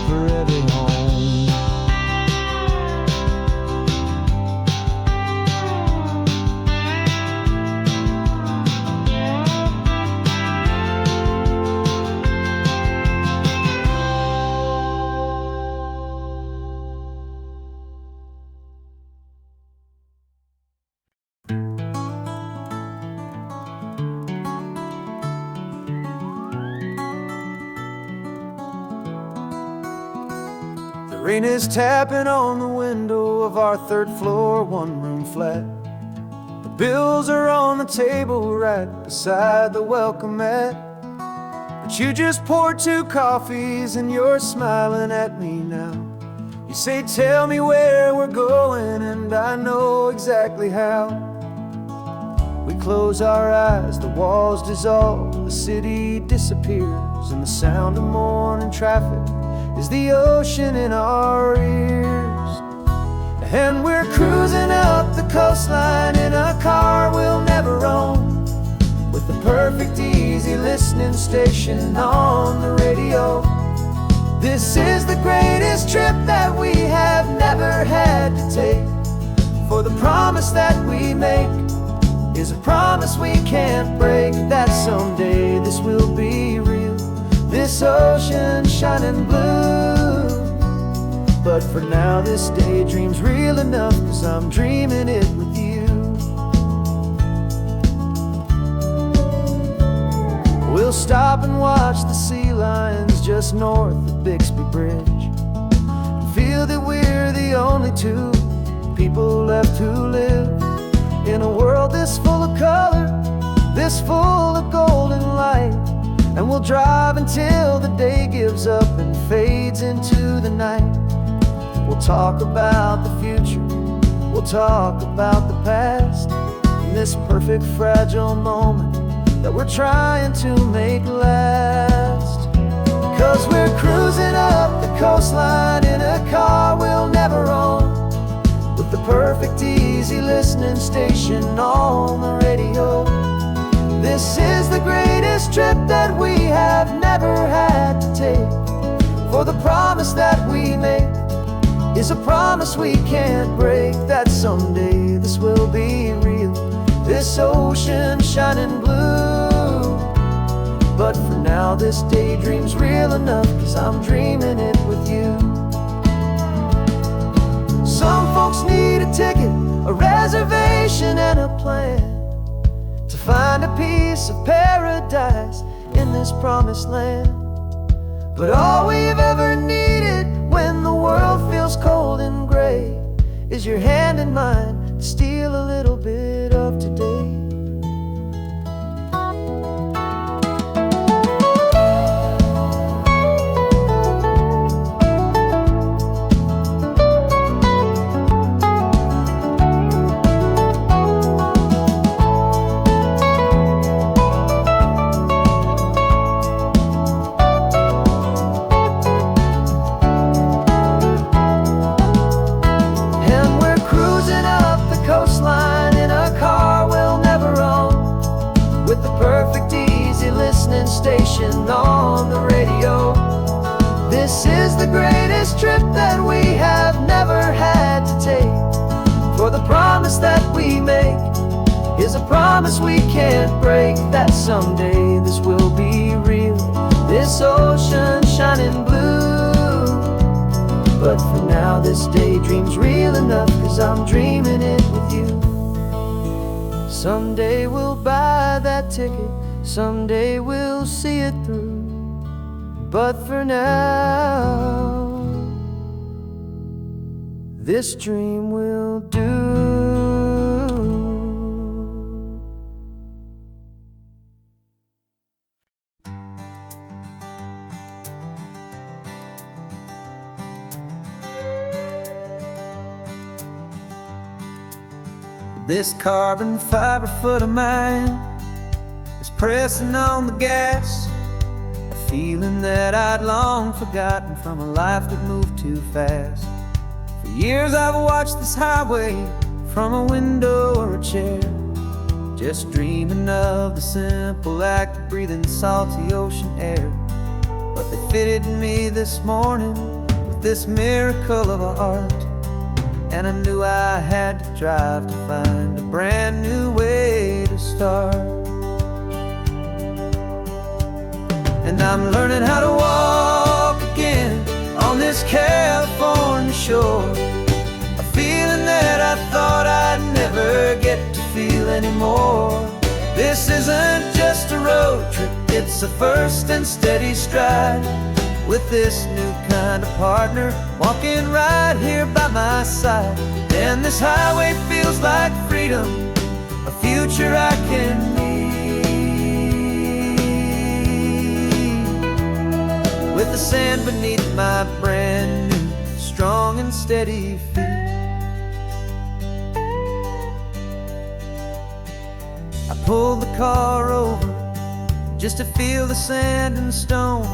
Forever home. The rain is tapping on the window of our third floor, one-room flat. The bills are on the table right beside the welcome mat. But you just poured 2 coffees and you're smiling at me now. You say, tell me where we're going, and I know exactly how. We close our eyes, the walls dissolve, the city disappears, and the sound of morning traffic is the ocean in our ears. And we're cruising up the coastline in a car we'll never own, with the perfect easy listening station on the radio. This is the greatest trip that we have never had to take, for the promise that we make is a promise we can't break, that someday this will be real, this ocean shining blue. But for now this daydream's real enough, 'cause I'm dreaming it with you. We'll stop and watch the sea lions just north of Bixby Bridge, and feel that we're the only 2 people left who live in a world this full of color, this full of golden light. And we'll drive until the day gives up and fades into the night. We'll talk about the future, we'll talk about the past, in this perfect fragile moment that we're trying to make last. 'Cause we're cruising up the coastline in a car we'll never own, with the perfect easy listening station on the radio. This is the greatest trip that we have never had to take, for the promise that we make is a promise we can't break, that someday this will be real, this ocean shining blue. But for now this daydream's real enough, 'cause I'm dreaming it with you. Some folks need a ticket, a reservation and a plan, to find a piece of paradise in this promised land. But all we've ever needed when the world feels cold and gray is your hand in mine to steal a little bit of today. Station on the radio. This is the greatest trip that we have never had to take, for the promise that we make is a promise we can't break, that someday this will be real, this ocean shining blue. But for now this daydream's real enough, 'cause I'm dreaming it with you. Someday we'll buy that ticket, someday we'll see it through, but for now, this dream will do. This carbon fiber foot of mine is pressing on the gas, a feeling that I'd long forgotten from a life that moved too fast. For years I've watched this highway from a window or a chair, just dreaming of the simple act of breathing salty ocean air. But they fitted me this morning with this miracle of art, and I knew I had to drive to find a brand new way to start. And I'm learning how to walk again on this California shore, a feeling that I thought I'd never get to feel anymore. This isn't just a road trip, it's a first and steady stride, with this new kind of partner walking right here by my side. And this highway feels like freedom, a future I can need, with the sand beneath my brand new strong and steady feet. I pulled the car over just to feel the sand and stone,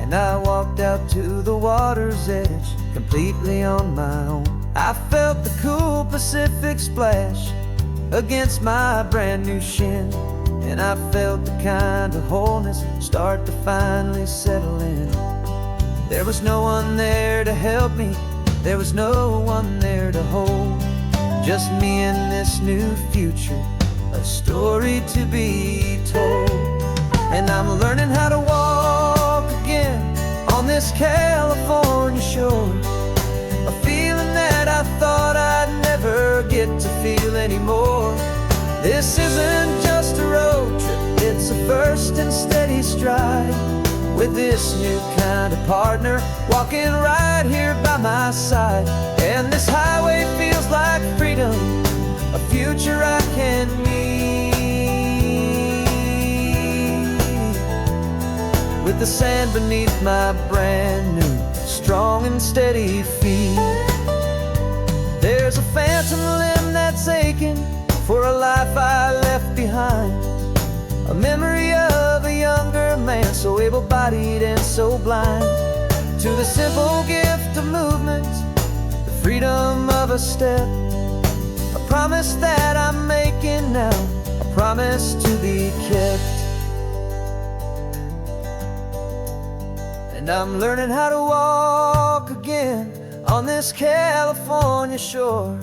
and I walked out to the water's edge completely on my own. I felt the cool Pacific splash against my brand new shin, and I felt the kind of wholeness start to finally settle in. There was no one there to help me, there was no one there to hold, just me and this new future, a story to be told. And I'm learning how to walk again on this California shore, a feeling that I thought I'd never get to feel anymore. This isn't just a road trip, it's a first and steady stride, with this new kind of partner walking right here by my side. And this highway feels like freedom, a future I can need, with the sand beneath my brand new strong and steady feet. There's a phantom limb that's aching for a life I left behind, a memory of a younger man, so able-bodied and so blind, to the simple gift of movement, the freedom of a step, a promise that I'm making now, a promise to be kept. And I'm learning how to walk again on this California shore,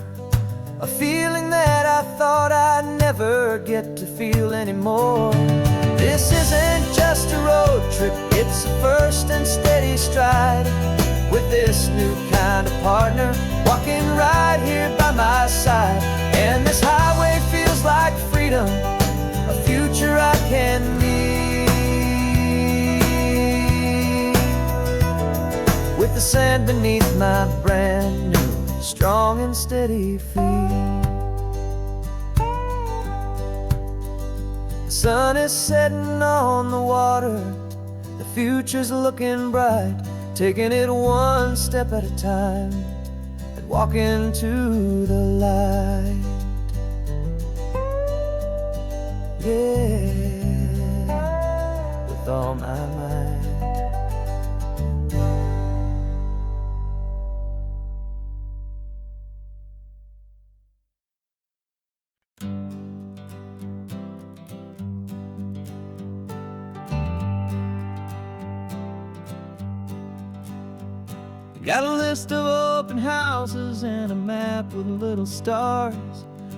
a feeling that I thought I'd never get to feel anymore. This isn't just a road trip, it's a first and steady stride, with this new kind of partner walking right here by my side. And this highway feels like freedom, a future I can meet, with the sand beneath my brand new strong and steady feet. The sun is setting on the water, the future's looking bright, taking it one step at a time and walking to the light. Yeah, with all my might. Got a list of open houses and a map with little stars.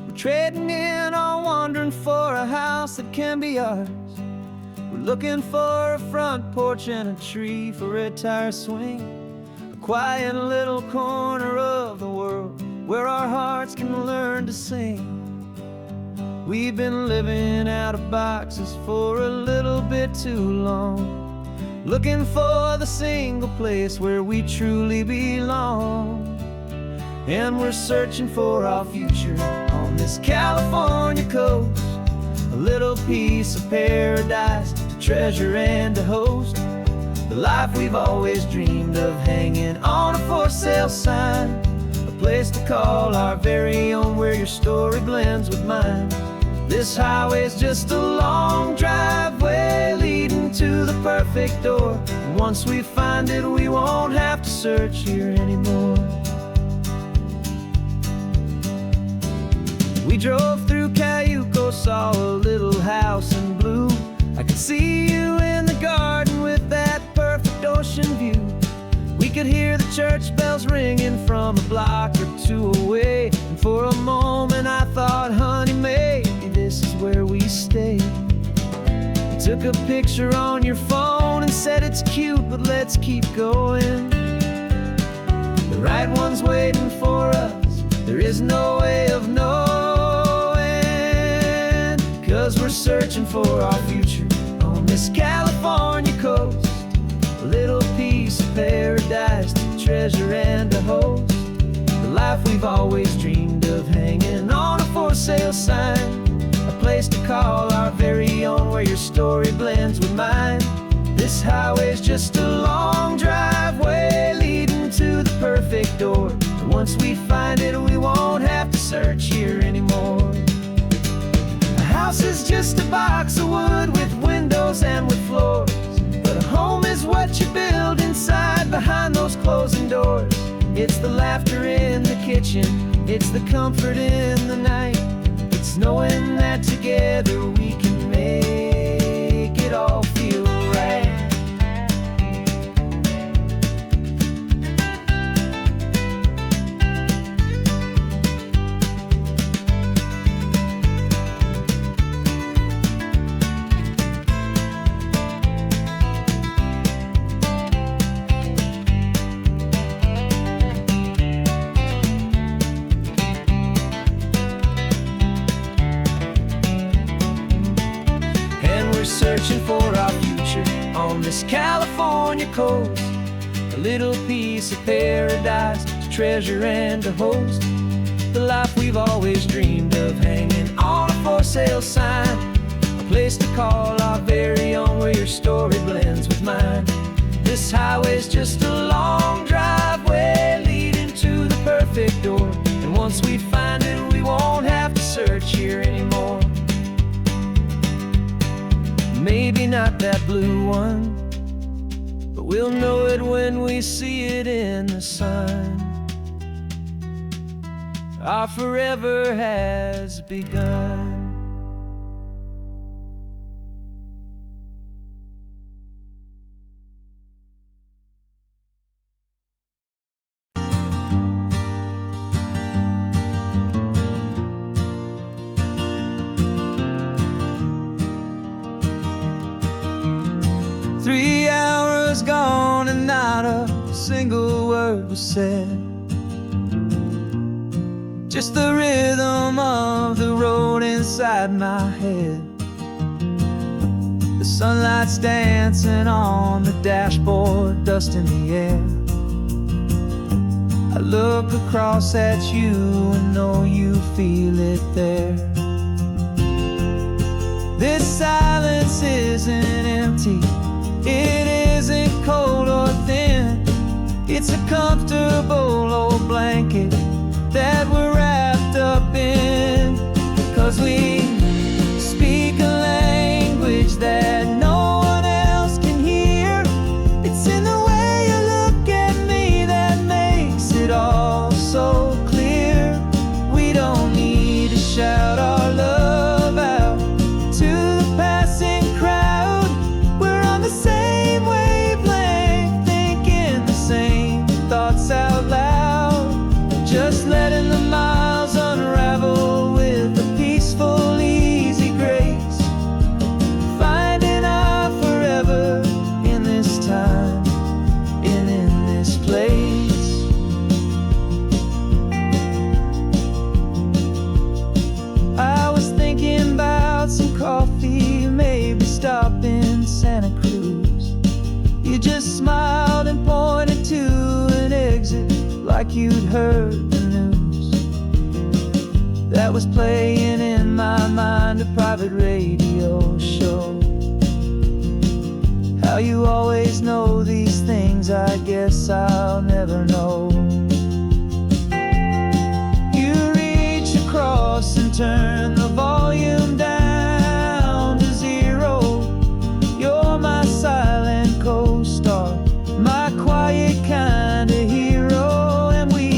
We're trading in or wandering for a house that can be ours. We're looking for a front porch and a tree for a tire swing, a quiet little corner of the world where our hearts can learn to sing. We've been living out of boxes for a little bit too long, looking for the single place where we truly belong. And we're searching for our future on this California coast, a little piece of paradise to treasure and to host, the life we've always dreamed of, hanging on a for sale sign, a place to call our very own, where your story blends with mine. This highway's just a long driveway leading to the perfect door, and once we find it, we won't have to search here anymore. We drove through Cayuco, saw a little house in blue. I could see you in the garden with that perfect ocean view. We could hear the church bells ringing from a block or two away, and for a moment I thought, honey, maybe this is where we stay. You took a picture on your phone and said it's cute, but let's keep going. The right one's waiting for us, there is no way of knowing, 'cause we're searching for our future on this California coast, a little piece of paradise to treasure and to host, the life we've always dreamed of, hanging on a for sale sign, a place to call our very own, where your story blends with mine. This highway's just a long driveway leading to the perfect door, and once we find it, we won't have to search here anymore. A house is just a box of wood with windows and with floors, but a home is what you build inside behind those closing doors. It's the laughter in the kitchen, it's the comfort in the night, it's knowing that together we can make it all feel right. Searching for our future on this California coast, a little piece of paradise to treasure and to host, the life we've always dreamed of, hanging on a for sale sign, a place to call our very own, where your story blends with mine. This highway's just a long driveway leading to the perfect door. And once we find it, we won't have to search here anymore. Maybe not that blue one, but we'll know it when we see it in the sun. Our forever has begun. "3 hours gone and not a single word was said. Just the rhythm of the road inside my head. The sunlight's dancing on the dashboard, dust in the air. I look across at you and know you feel it there. This silence isn't empty, it isn't cold or thin. It's a comfortable old blanket that we're wrapped up in. 'Cause we speak a language that no one else can hear. It's in the way you look at me that makes it all so clear. We don't need to shout our love out to the passing crowd. We're on the same wavelength, thinking the same thoughts out loud. Just letting the miles unravel with a peaceful, easy grace. Finding our forever in this time and in this place. I was thinking about some coffee, maybe stop in Santa Cruz. You just smiled and pointed to an exit like you'd heard the news. That was playing in my mind, a private radio show. How you always know these things, I guess I'll never know. You reach across and turn the volume down to 0. You're my silent co-star, my quiet kind of hero. And we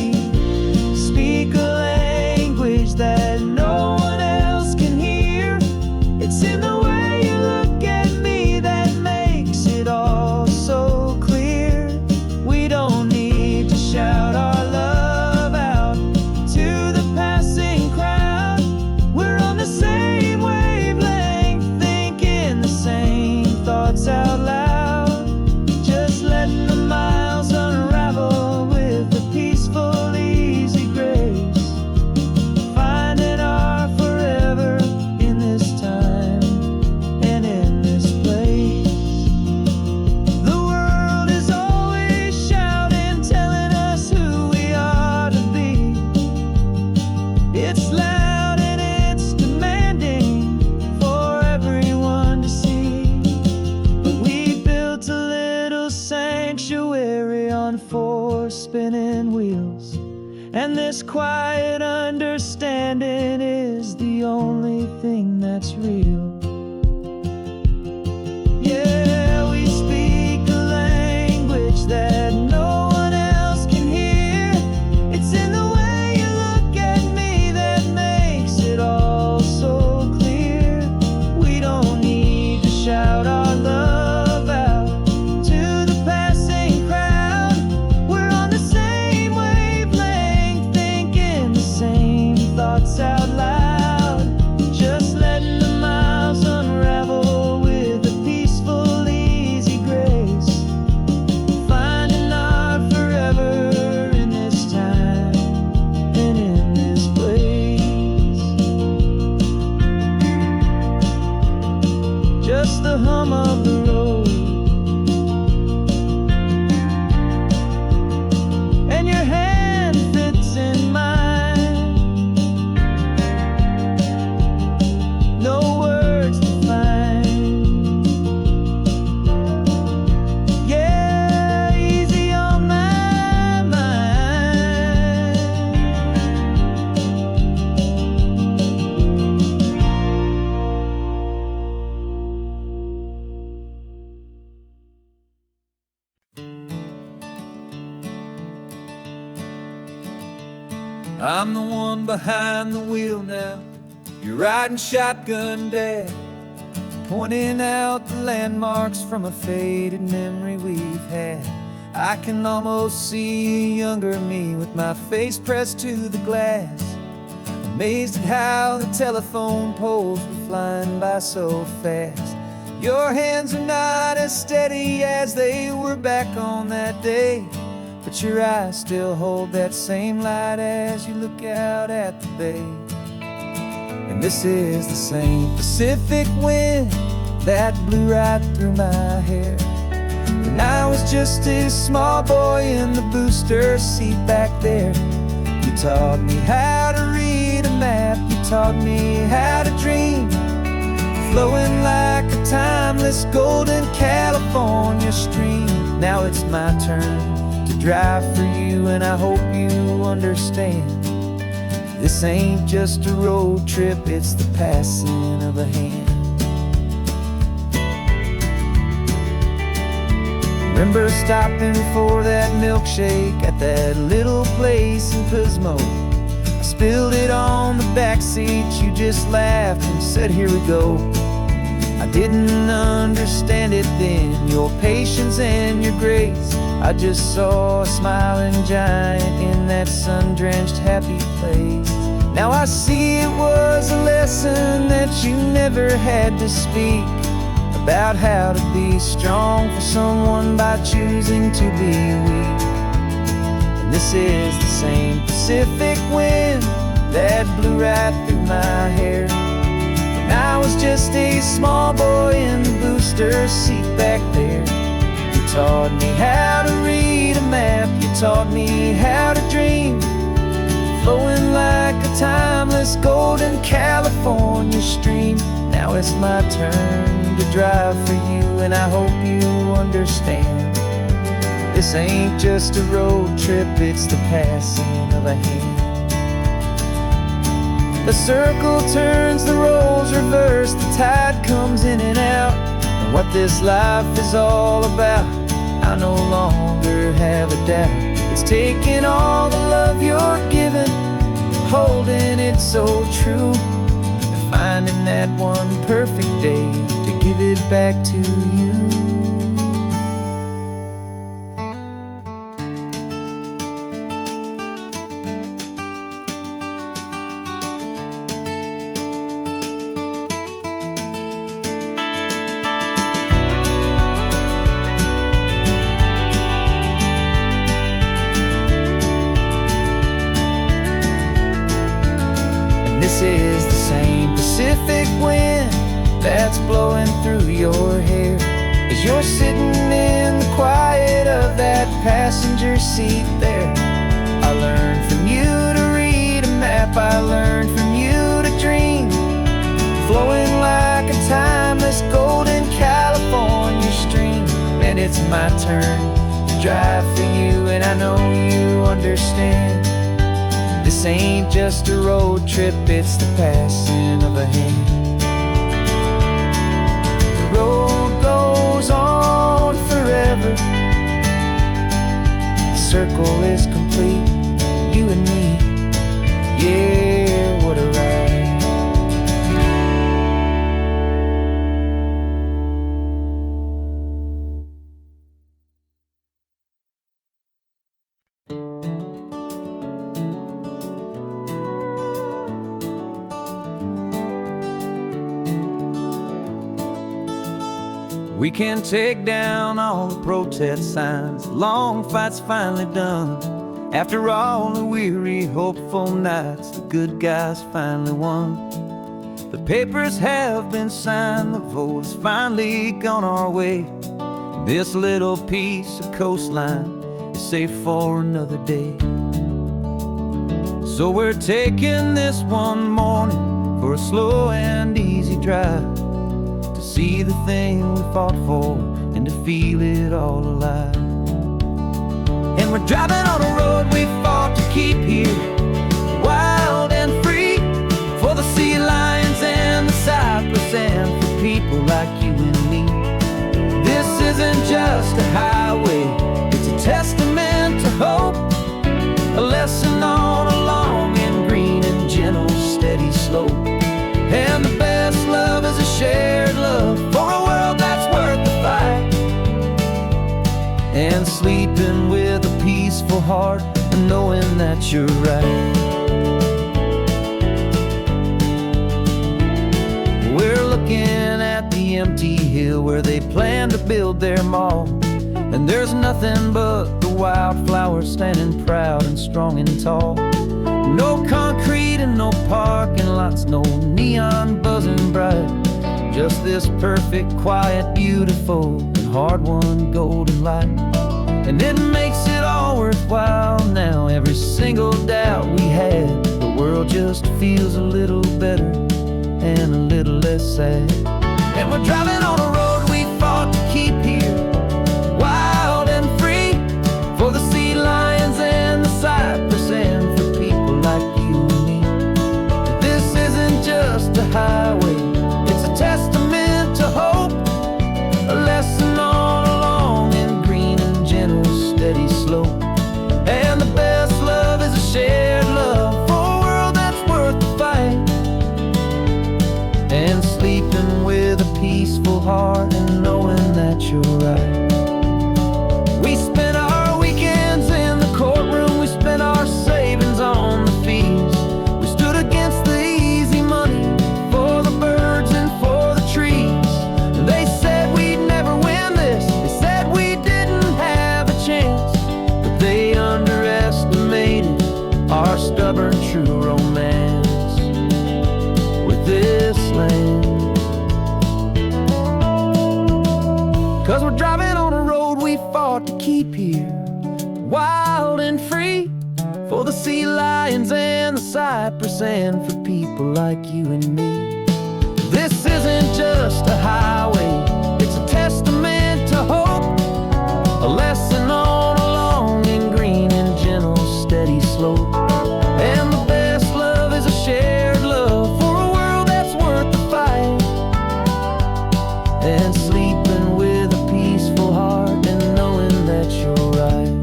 speak a language that no one else can hear. It's in the way you look at me that makes it all so clear. We don't need to shout our love out to the passing crowd. We're on the same wavelength, thinking the same thoughts out loud. Just letting the miles unravel with a peaceful, easy grace. Finding our forever in this time and in this place. The world is always shouting, telling us who we are to be. It's loud and it's demanding for everyone to see. But we built a little sanctuary on 4 spinning wheels, and this quiet understanding is the only thing that's real. Yeah, we speak a language that no one else can hear. It's in the way you look at me that makes it all so clear. We don't need to shout our love out to the passing crowd. We're on the same wavelength, thinking the same thoughts out loud. Just letting the miles unravel with a peaceful, easy grace. Finding our forever in this time and in this place. Just the hum of the road and your hand fits in mine. No words to find. Yeah, I'm the one behind the wheel now. You're riding shotgun, Dad, pointing out the landmarks from a faded memory we've had. I can almost see a younger me with my face pressed to the glass, amazed at how the telephone poles were flying by so fast. Your hands are not as steady as they were back on that day, but your eyes still hold that same light as you look out at the bay. And this is the same Pacific wind that blew right through my hair when I was just a small boy in the booster seat back there. You taught me how to read a map, you taught me how to dream, flowing like a timeless golden California stream. Now it's my turn to drive for you, and I hope you understand. This ain't just a road trip, it's the passing of a hand. Remember stopping for that milkshake at that little place in Pismo? I spilled it on the back seat, you just laughed and said, here we go. I didn't understand it then, your patience and your grace. I just saw a smiling giant in that sun-drenched happy place. Now I see it was a lesson that you never had to speak, about how to be strong for someone by choosing to be weak. And this is the same Pacific wind that blew right through my hair when I was just a small boy in the booster seat back there. You taught me how to read a map, you taught me how to dream, flowing like a timeless golden California stream. Now it's my turn to drive for you, and I hope you understand. This ain't just a road trip, it's the passing of a hand. The circle turns, the roles reverse, the tide comes in and out. And what this life is all about, I no longer have a doubt. It's taking all the love you're giving, holding it so true, and finding that one perfect day to give it back to you. This is the same Pacific wind that's blowing through your hair as you're sitting in the quiet of that passenger seat there. I learned from you to read a map, I learned from you to dream, flowing like a timeless golden California stream. And it's my turn to drive for you, and I know you understand. This ain't just a road trip, it's the passing of a hand. The road goes on forever, the circle is complete, you and me, yeah, what a ride. We can take down all the protest signs, the long fight's finally done. After all the weary, hopeful nights, the good guys finally won. The papers have been signed, the vote has finally gone our way. This little piece of coastline is safe for another day. So we're taking this one morning for a slow and easy drive, to see the thing we fought for and to feel it all alive. And we're driving on a road we fought to keep here, wild and free, for the sea lions and the cypress and for people like you and me. This isn't just a highway, it's a testament to hope, a lesson on a long slope. And the best love is a shared love for a world that's worth the fight. And sleeping with a peaceful heart and knowing that you're right. We're looking at the empty hill where they plan to build their mall. And there's nothing but the wildflowers standing proud and strong and tall. No concrete and no parking lots, no neon buzzing bright. Just this perfect, quiet, beautiful, and hard-won golden light. And it makes it all worthwhile now. Every single doubt we had, the world just feels a little better and a little less sad. And we're driving on a road we fought to keep here, wild and free, for the sea lions and the cypress and for people like you and me. This isn't just a highway, it's a testament to hope, a lesson all along in green and gentle, steady slope. And the best love is a shared love for a world that's worth the fight. And sleeping with a peaceful heart and knowing that you're right. We spent our weekends in the courtroom, we spent our savings on the fees. We stood against the easy money for the birds and for the trees. They said we'd never win this, they said we didn't have a chance, but they underestimated our stubborn true romance with this land. 'Cause we're driving on a road we fought to keep here, wild and free, for the sea lions and the cypress and for people like you and me. This isn't just a highway, it's a testament to hope, a lesson all along in green and gentle, steady slope. And the best love is a shared love for a world that's worth the fight. And sleeping with a peaceful heart and knowing that you're right.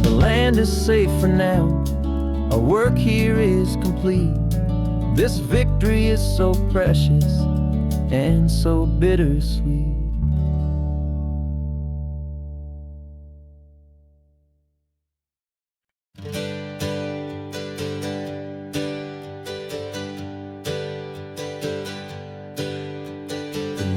The land is safe for now, our work here is complete. This victory is so precious and so bittersweet.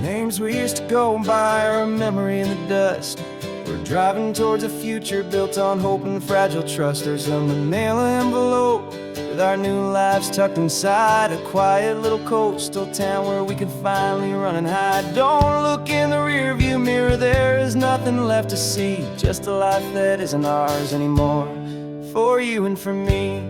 Names we used to go by are a memory in the dust. We're driving towards a future built on hope and fragile trust. There's a manila envelope with our new lives tucked inside, a quiet little coastal town where we can finally run and hide. Don't look in the rearview mirror, there is nothing left to see, just a life that isn't ours anymore, for you and for me.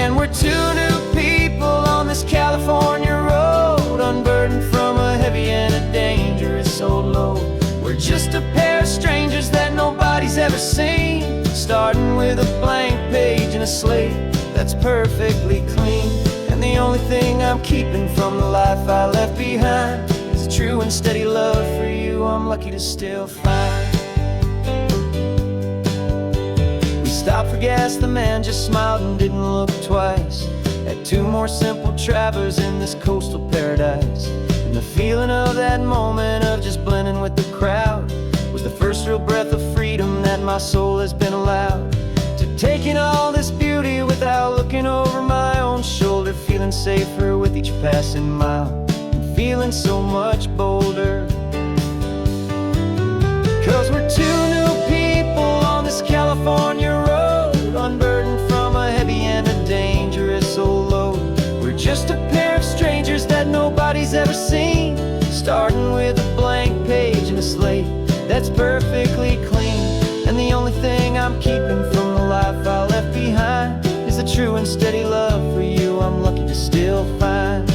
And we're two new people on this California road, unburdened from a heavy and a dangerous old load. We're just a pair of strangers that nobody's ever seen, starting with a blank page and a slate that's perfectly clean. And the only thing I'm keeping from the life I left behind is a true and steady love for you I'm lucky to still find. We stopped for gas, the man just smiled and didn't look twice. Had two more simple travelers in this coastal paradise. And the feeling of that moment of just blending with the crowd was the first real breath of freedom that my soul has been allowed to take in all this beauty without looking over my own shoulder, feeling safer with each passing mile and feeling so much bolder. 'Cause we're two new people on this California road, unburdened from a heavy and a dangerous old load. We're just a pair of strangers that nobody's ever seen, starting with a blank page and a slate that's perfectly clean. And the only thing I'm keeping from the life I left behind is a true and steady love for you I'm lucky to still find.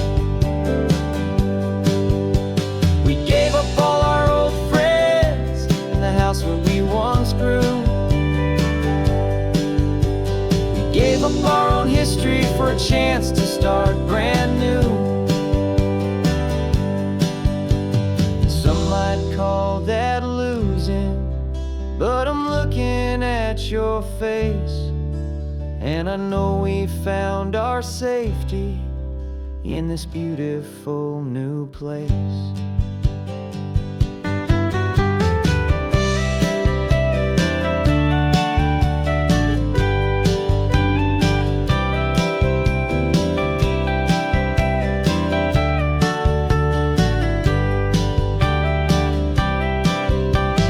We gave up all our old friends and the house where we once grew. We gave up our own history for a chance to start brand new. Some might call that losing, but I'm looking at your face And I know we found our safety in this beautiful new place.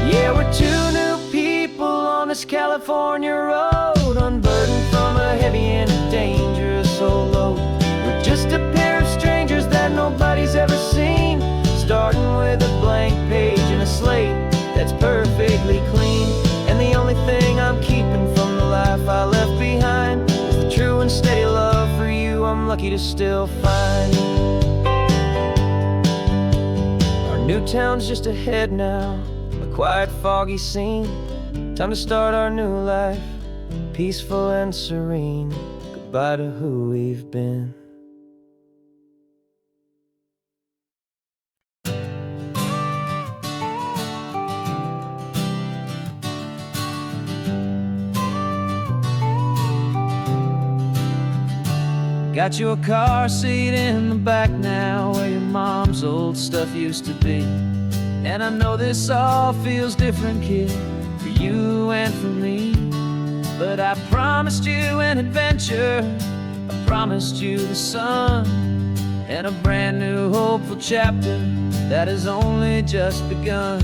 Yeah, we're two new people on this California road, unburdened from a heavy and dangerous old load. We're just a pair of strangers that nobody's ever seen, starting with a blank page and a slate that's perfectly clean. And the only thing I'm keeping from the life I left behind is the true and steady love for you I'm lucky to still find. Our new town's just ahead now, a quiet, foggy scene. Time to start our new life, peaceful and serene. Goodbye to who we've been. Got you a car seat in the back now, where your mom's old stuff used to be. And I know this all feels different, kid, for you and for me. But I promised you an adventure, I promised you the sun, and a brand new hopeful chapter that has only just begun.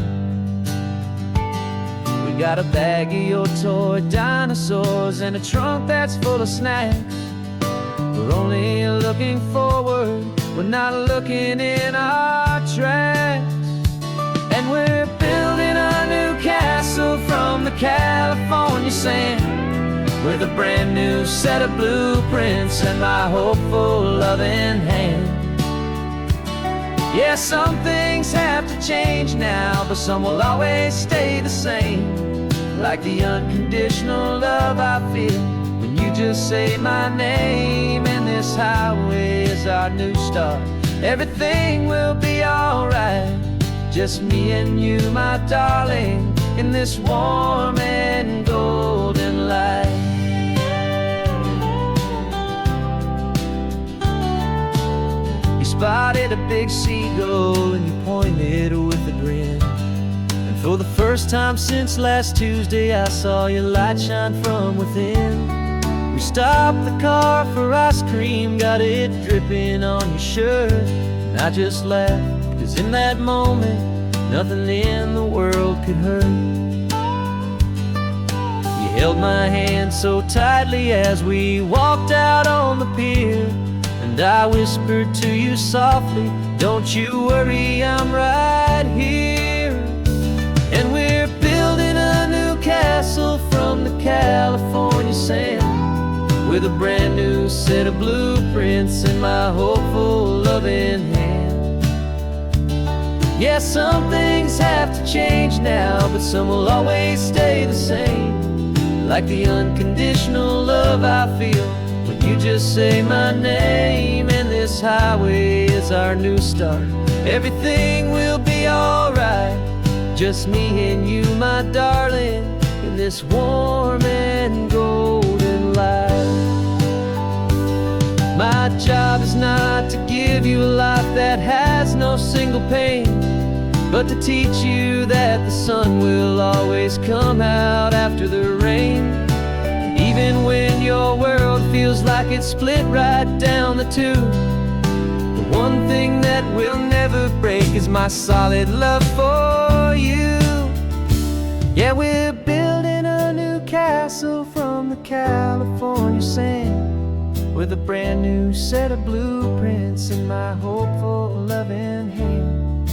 We got a bag of your toy dinosaurs and a trunk that's full of snacks. We're only looking forward, we're not looking in our tracks. And we're building a new castle from the California sand, with a brand new set of blueprints and my hopeful loving hand. Yeah, some things have to change now, but some will always stay the same. Like the unconditional love I feel when you just say my name. And this highway is our new start, everything will be alright. Just me and you, my darling, in this warm and golden light. You spotted a big seagull and you pointed with a grin. And for the first time since last Tuesday, I saw your light shine from within. We stopped the car for ice cream, got it dripping on your shirt. And I just laughed, 'cause in that moment, nothing in the world could hurt. You held my hand so tightly as we walked out on the pier, and I whispered to you softly, don't you worry, I'm right here. And we're building a new castle from the California sand, with a brand new set of blueprints in my hopeful loving hand. Yeah, some things have to change now, but some will always stay the same. Like the unconditional love I feel when you just say my name. And this highway is our new start, everything will be alright. Just me and you, my darling, in this warm and golden light. My job is not to give you a life that has no single pain, but to teach you that the sun will always come out after the rain. Even when your world feels like it's split right down the two, the one thing that will never break is my solid love for you. Yeah, we're building a new castle from the California sand, with a brand new set of blueprints in my hopeful loving hand.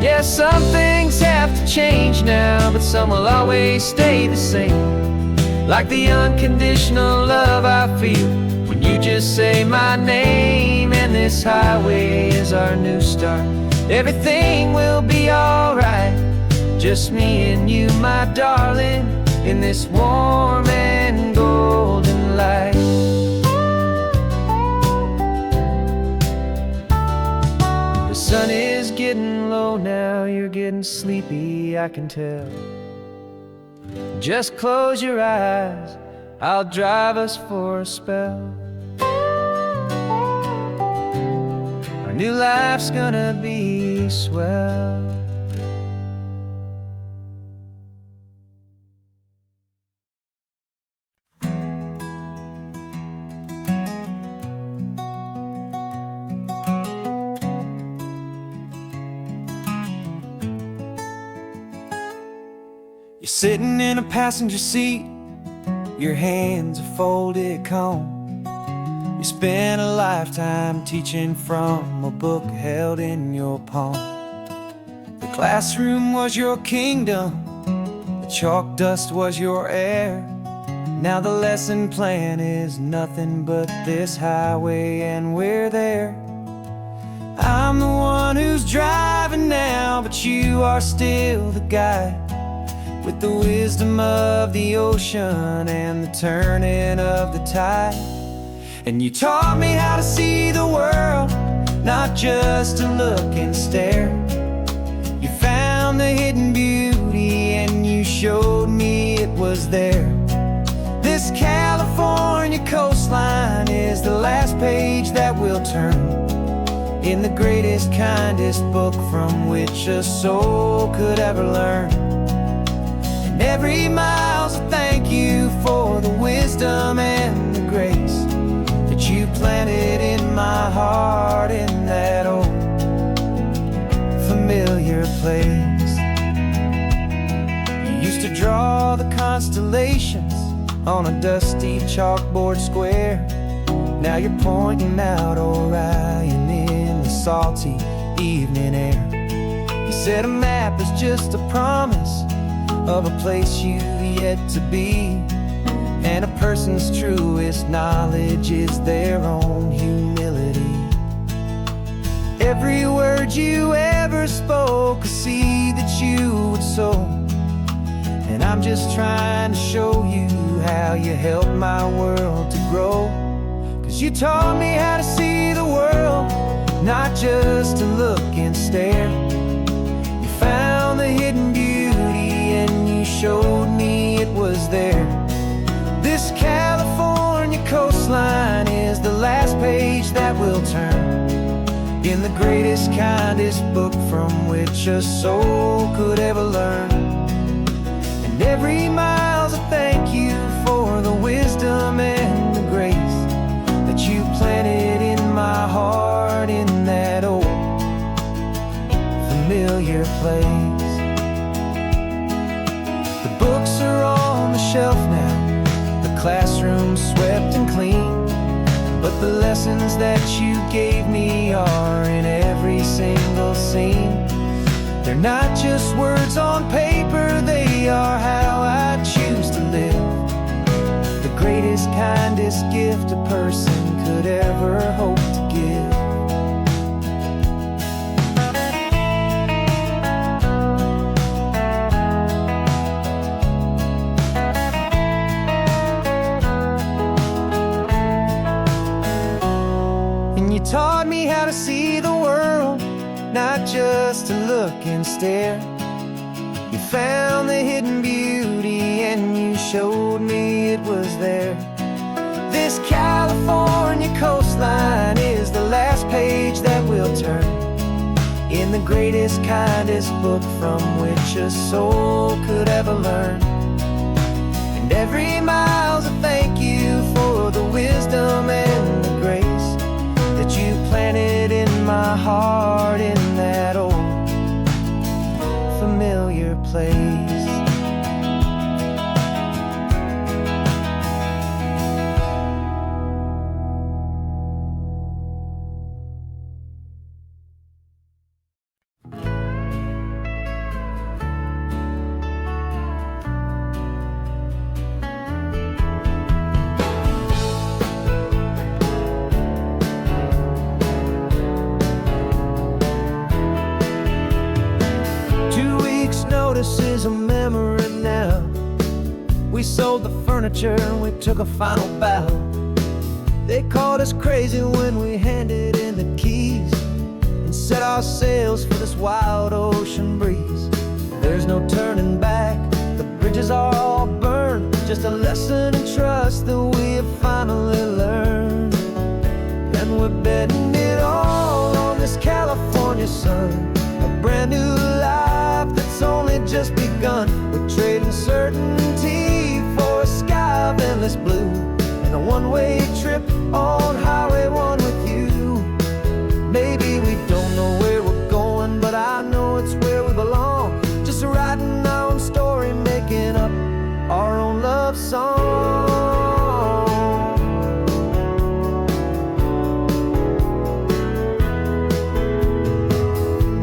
Yeah, some things have to change now, but some will always stay the same. Like the unconditional love I feel when you just say my name. And this highway is our new start, everything will be alright. Just me and you, my darling, in this warm and golden light. The sun is getting low now, you're getting sleepy, I can tell. Just close your eyes, I'll drive us for a spell. Our new life's gonna be swell. You're sitting in a passenger seat, your hands are folded calm. You spent a lifetime teaching from a book held in your palm. The classroom was your kingdom, the chalk dust was your air. Now the lesson plan is nothing but this highway and we're there. I'm the one who's driving now, but you are still the guide, with the wisdom of the ocean and the turning of the tide. And you taught me how to see the world, not just to look and stare. You found the hidden beauty and you showed me it was there. This California coastline is the last page that we'll turn in the greatest, kindest book from which a soul could ever learn. And every mile's a thank you for the wisdom and the grace that you planted in my heart in that old familiar place. You used to draw the constellations on a dusty chalkboard square. Now you're pointing out Orion in the salty evening air. You said a map is just a promise of a place you've yet to be, and a person's truest knowledge is their own humility. Every word you ever spoke, a seed that you would sow, and I'm just trying to show you how you helped my world to grow. 'Cause you taught me how to see the world, not just to look and stare. You found the hidden beauty and you showed me it was there. This California coastline is the last page that we'll turn in the greatest, kindest book from which a soul could ever learn. And every mile's a thank you for the wisdom and the grace that you planted in my heart in that old familiar place. The books are on the shelf now, the classroom swept and clean, but the lessons that you gave me are in every single scene. They're not just words on paper, they are how I choose to live. The greatest, kindest gift a person could ever hope to give. And you taught me how to see the world, not just to look and stare. You found the hidden beauty and you showed me it was there. This California coastline is the last page that we'll turn in the greatest, kindest book from which a soul could ever learn. And every mile's a thank you for the wisdom and the grace that you planted in my heart in that old familiar place. Notice is a memory now. We sold the furniture and we took a final bow. They called us crazy when we handed in the keys and set our sails for this wild ocean breeze. There's no turning back, the bridges are all burned, just just a lesson in trust that we have finally learned. And we're betting it all on this California sun, a brand new life that's only just begun. We're trading certainty for a sky of endless blue, and a one-way trip on Highway 1 with you. Maybe we don't know where we're going, but I know it's where we belong. Just writing our own story, making up our own love song.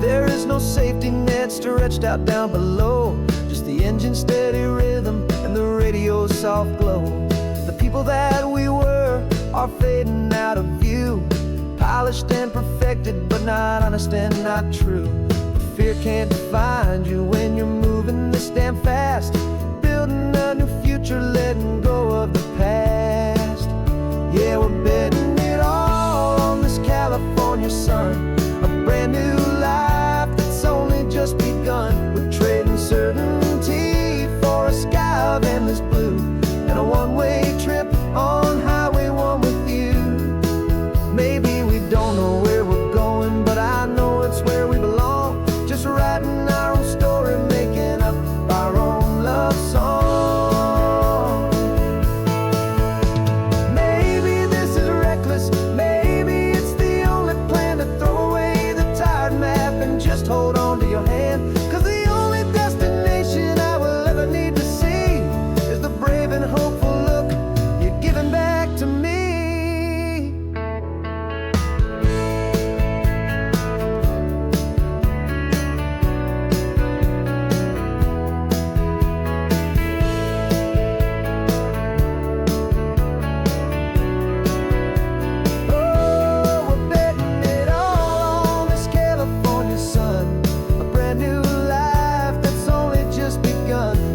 There is no safety net stretched out down below, just the engine's steady rhythm and the radio's soft glow. The people that we were are fading out of view, polished and perfected, but not honest and not true. Fear can't define you when you're moving this damn fast, building a new future, letting go of the past. Yeah, we're betting it all on this California sun, a brand new life that's only just begun. We're trading certainty for a sky of endless blue, and a one-way trip on Highway 1 with you. Maybe we don't know where we're going, but I know it's where we belong. Just writing our own story, making up our own love song. Maybe this is reckless, maybe it's the only plan to throw away the tired map and just hold on to your hand. 'Cause the only destination I will ever need to see is the brave and hopeful look you're giving back to me.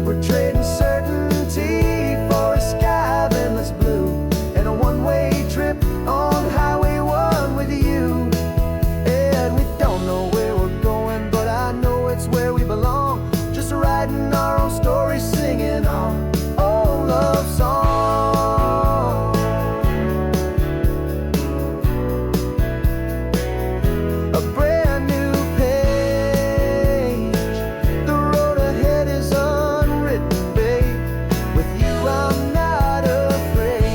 We're trading certainty for a sky of endless blue, and a one-way trip on Highway 1 with you. And we don't know where we're going, but I know it's where we belong. Just writing our own story, singing our own love song. A brand new page, the road ahead is unwritten, babe. With you I'm not afraid.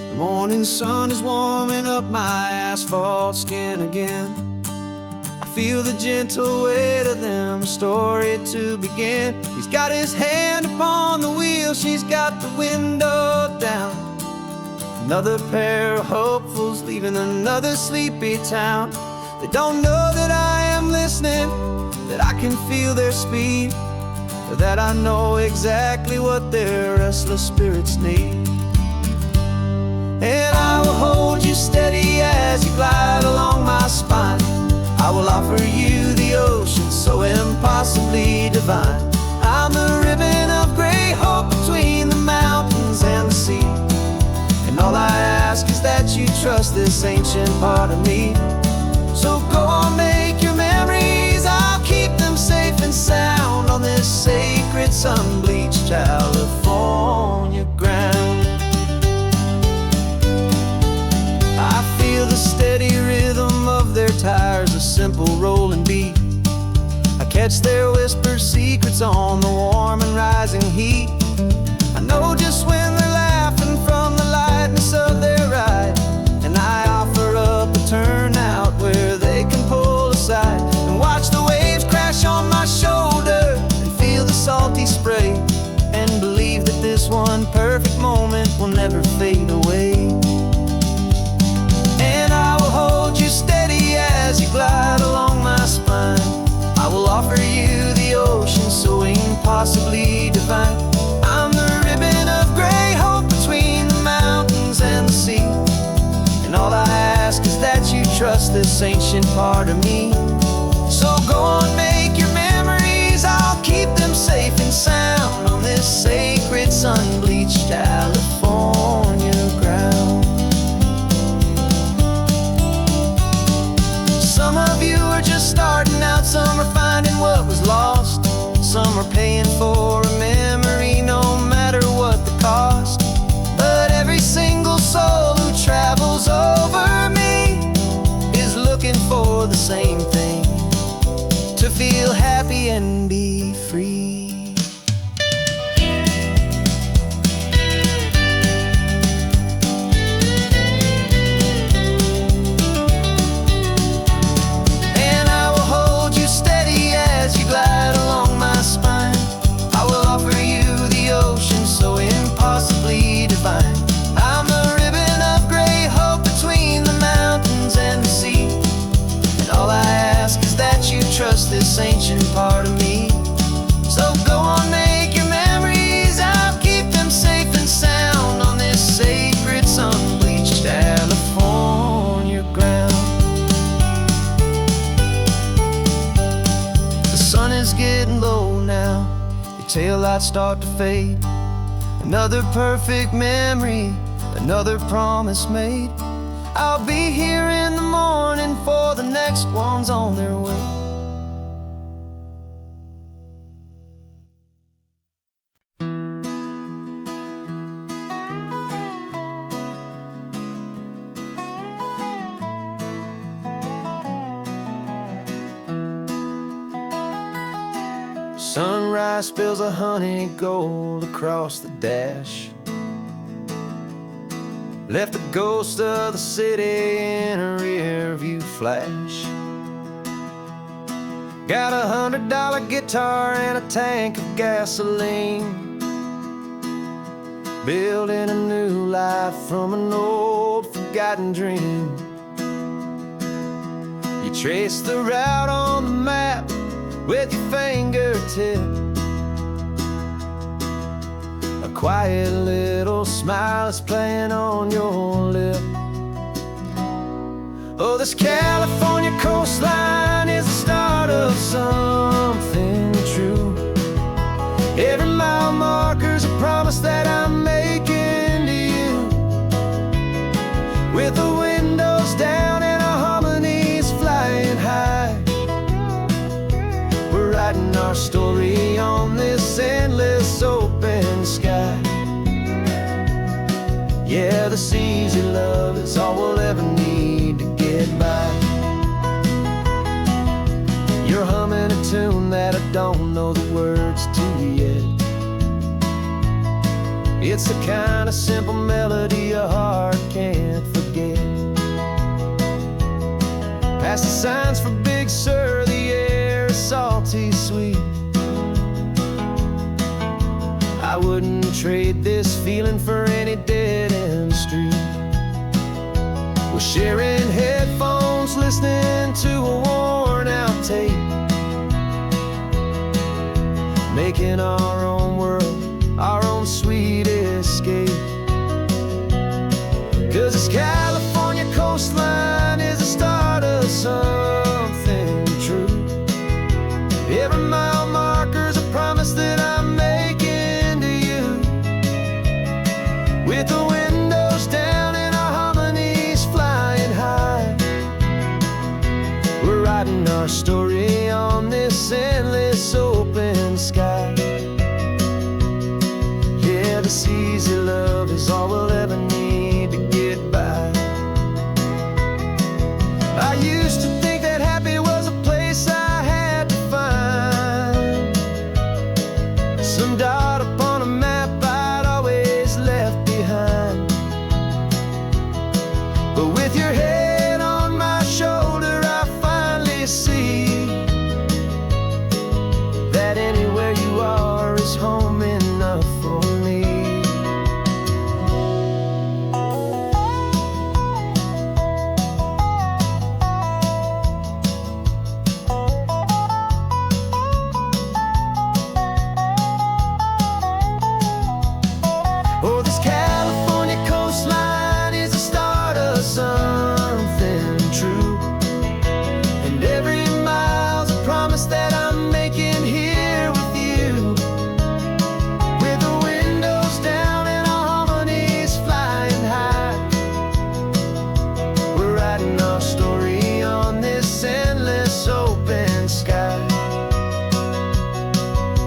The morning sun is warming up my asphalt skin again. I feel the gentle weight of them, a story to begin. He's got his hand upon the wheel, she's got the window down. Another pair of hopefuls leaving another sleepy town. They don't know that I am listening, that I can feel their speed, or that I know exactly what their restless spirits need. And I will hold you steady as you glide along my spine. I will offer you the ocean so impossibly divine. I'm the ribbon of gray hope between the mountains and the sea, and all I ask is that you trust this ancient part of me. So go on, make your memories, I'll keep them safe and sound on this sacred sun-bleached California ground. I feel the steady rhythm of their tires, a simple rolling beat. I catch their whispered secrets on the warm and rising heat. I know just when they're laughing from the lightness of their ride, and I offer up a turnout where they can pull aside and watch the waves crash on my shoulder and feel the salty spray, and believe that this one perfect moment will never fade away. And I will hold you steady as you glide along my spine. I will offer you the ocean so impossibly divine. I'm the ribbon of gray hope between the mountains and the sea, and all I ask is that you trust this ancient part of me. So go on, make your memories, I'll keep them safe and sound on this sacred sun-bleached California ground. feel happy and be free. And I will hold you steady as you glide along my spine. I will offer you the ocean so impossibly divine. I'm a ribbon of gray hope between the mountains and the sea. And all I ask is that you trust this ancient part of me. So go on, make your memories, I'll keep them safe and sound on this sacred sun-bleached California ground. The sun is getting low now, your taillights start to fade. Another perfect memory, another promise made. I'll be here in the morning for the next ones on their way. Sunrise spills a honey gold across the dash. Left the ghost of the city in a rear view flash. Got a $100 guitar and a tank of gasoline, building a new life from an old forgotten dream. You trace the route on the map with your fingertip, a quiet little smile is playing on your lip. Oh, this California coastline is the start of something true. Every mile marker's a promise that I'm making to you. With the windows down and our harmonies flying high, we're writing our story on this endless open sky. Yeah, this easy love is all we'll ever need to get by. You're humming a tune that I don't know the words to yet. It's the kind of simple melody a heart can't forget. Past the signs for Big Sur, the air is salty sweet. I wouldn't trade this feeling for any dead-end street. We're sharing headphones, listening to a worn-out tape, making our own world, our own sweet escape. 'Cause this California coastline is the start of something true. Every mile marker's a promise that I'm making to you. With the windows down and our harmonies flying high, we're writing our story on this endless open sky. Yeah, this easy love is all we'll ever need to get by. I used to think that happy was a place I had to find, some dot upon a map I'd always left behind. But with your head on my shoulder, I finally see that anywhere you are is home enough for me. Oh, this California coastline is the start of something true. And every mile's a promise that I'm making here with you. With the windows down and our harmonies flying high, we're writing our story on this endless open sky.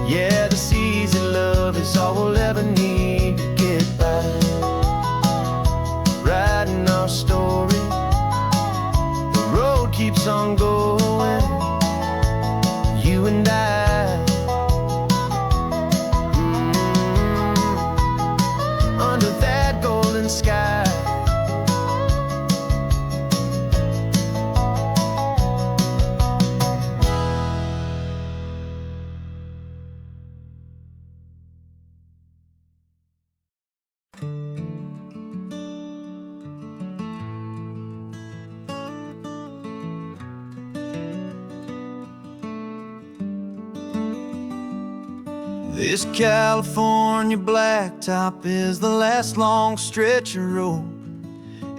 Yeah, this easy love is all we'll ever need to get by. Writing our story, the road keeps on going. This California blacktop is the last long stretch of road,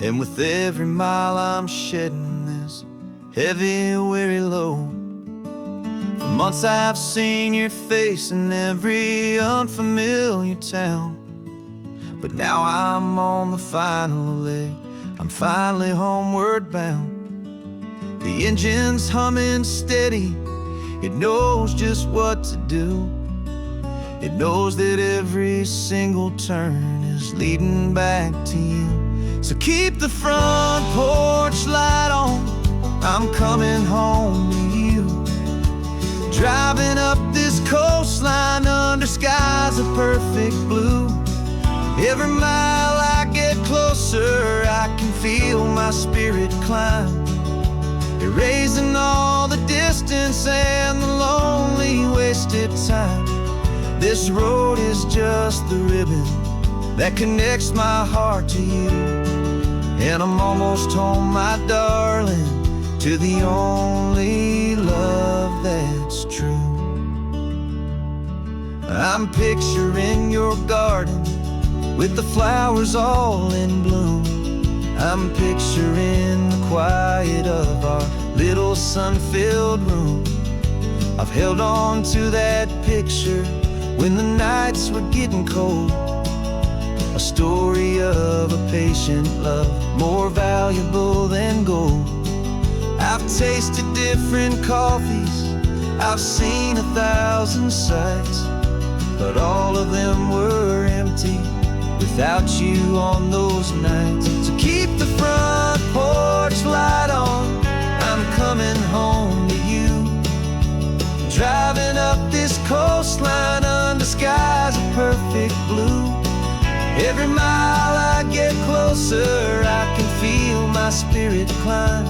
and with every mile I'm shedding this heavy, weary load. For months I've seen your face in every unfamiliar town, but now I'm on the final leg, I'm finally homeward bound. The engine's humming steady, it knows just what to do. It knows that every single turn is leading back to you. So keep the front porch light on, I'm coming home to you. Driving up this coastline under skies of perfect blue. Every mile I get closer, I can feel my spirit climb, erasing all the distance and the lonely wasted time. This road is just the ribbon that connects my heart to you, and I'm almost home, my darling, to the only love that's true. I'm picturing your garden with the flowers all in bloom. I'm picturing the quiet of our little sun-filled room. I've held on to that picture when the nights were getting cold, a story of a patient love, more valuable than gold. I've tasted different coffees, I've seen 1,000 sights, but all of them were empty without you on those nights. So keep the front porch light on, I'm coming home to you. Driving up this coastline under skies of perfect blue. Every mile I get closer, I can feel my spirit climb,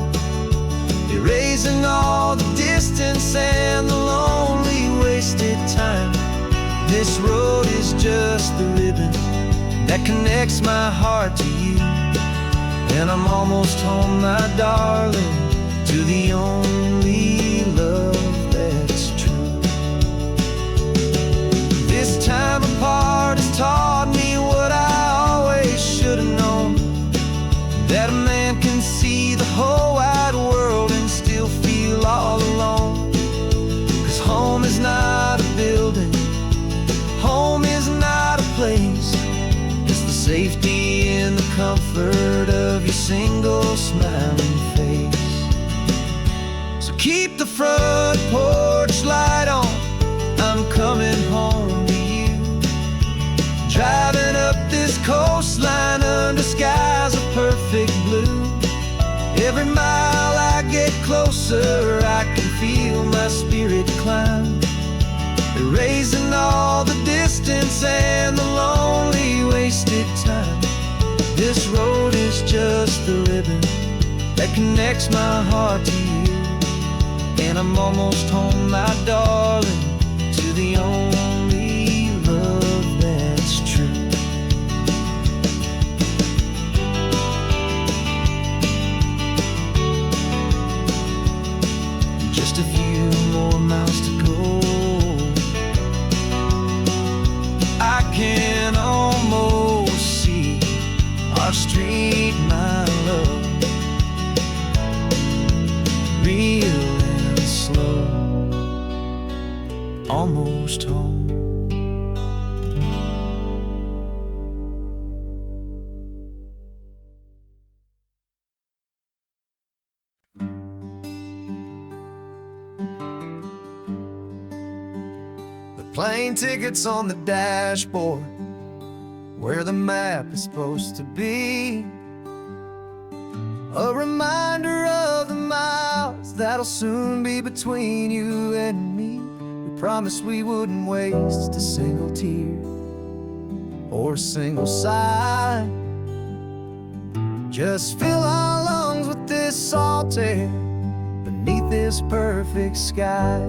erasing all the distance and the lonely wasted time. This road is just the ribbon that connects my heart to you, and I'm almost home, my darling, to the only love that's true. This time apart has taught me what I always should have known, that a man can see the whole wide world and still feel all alone. 'Cause home is not a building, home is not a place, it's the safety and the comfort of your single smiling face. So keep the front porch light on, I'm coming home to you. Driving up this coastline under skies of perfect blue. Every mile I get closer, I can feel my spirit climb, erasing all the distance and the lonely wasted time. This road is just the ribbon that connects my heart to you, and I'm almost home, my darling, to the only love that's true. Just a few more miles to go, I can almost see our street, my love, real and slow, almost home. The plane tickets on the dashboard, where the map is supposed to be, a reminder of the miles that'll soon be between you and me. We promised we wouldn't waste a single tear or a single sigh. Just fill our lungs with this salt air beneath this perfect sky.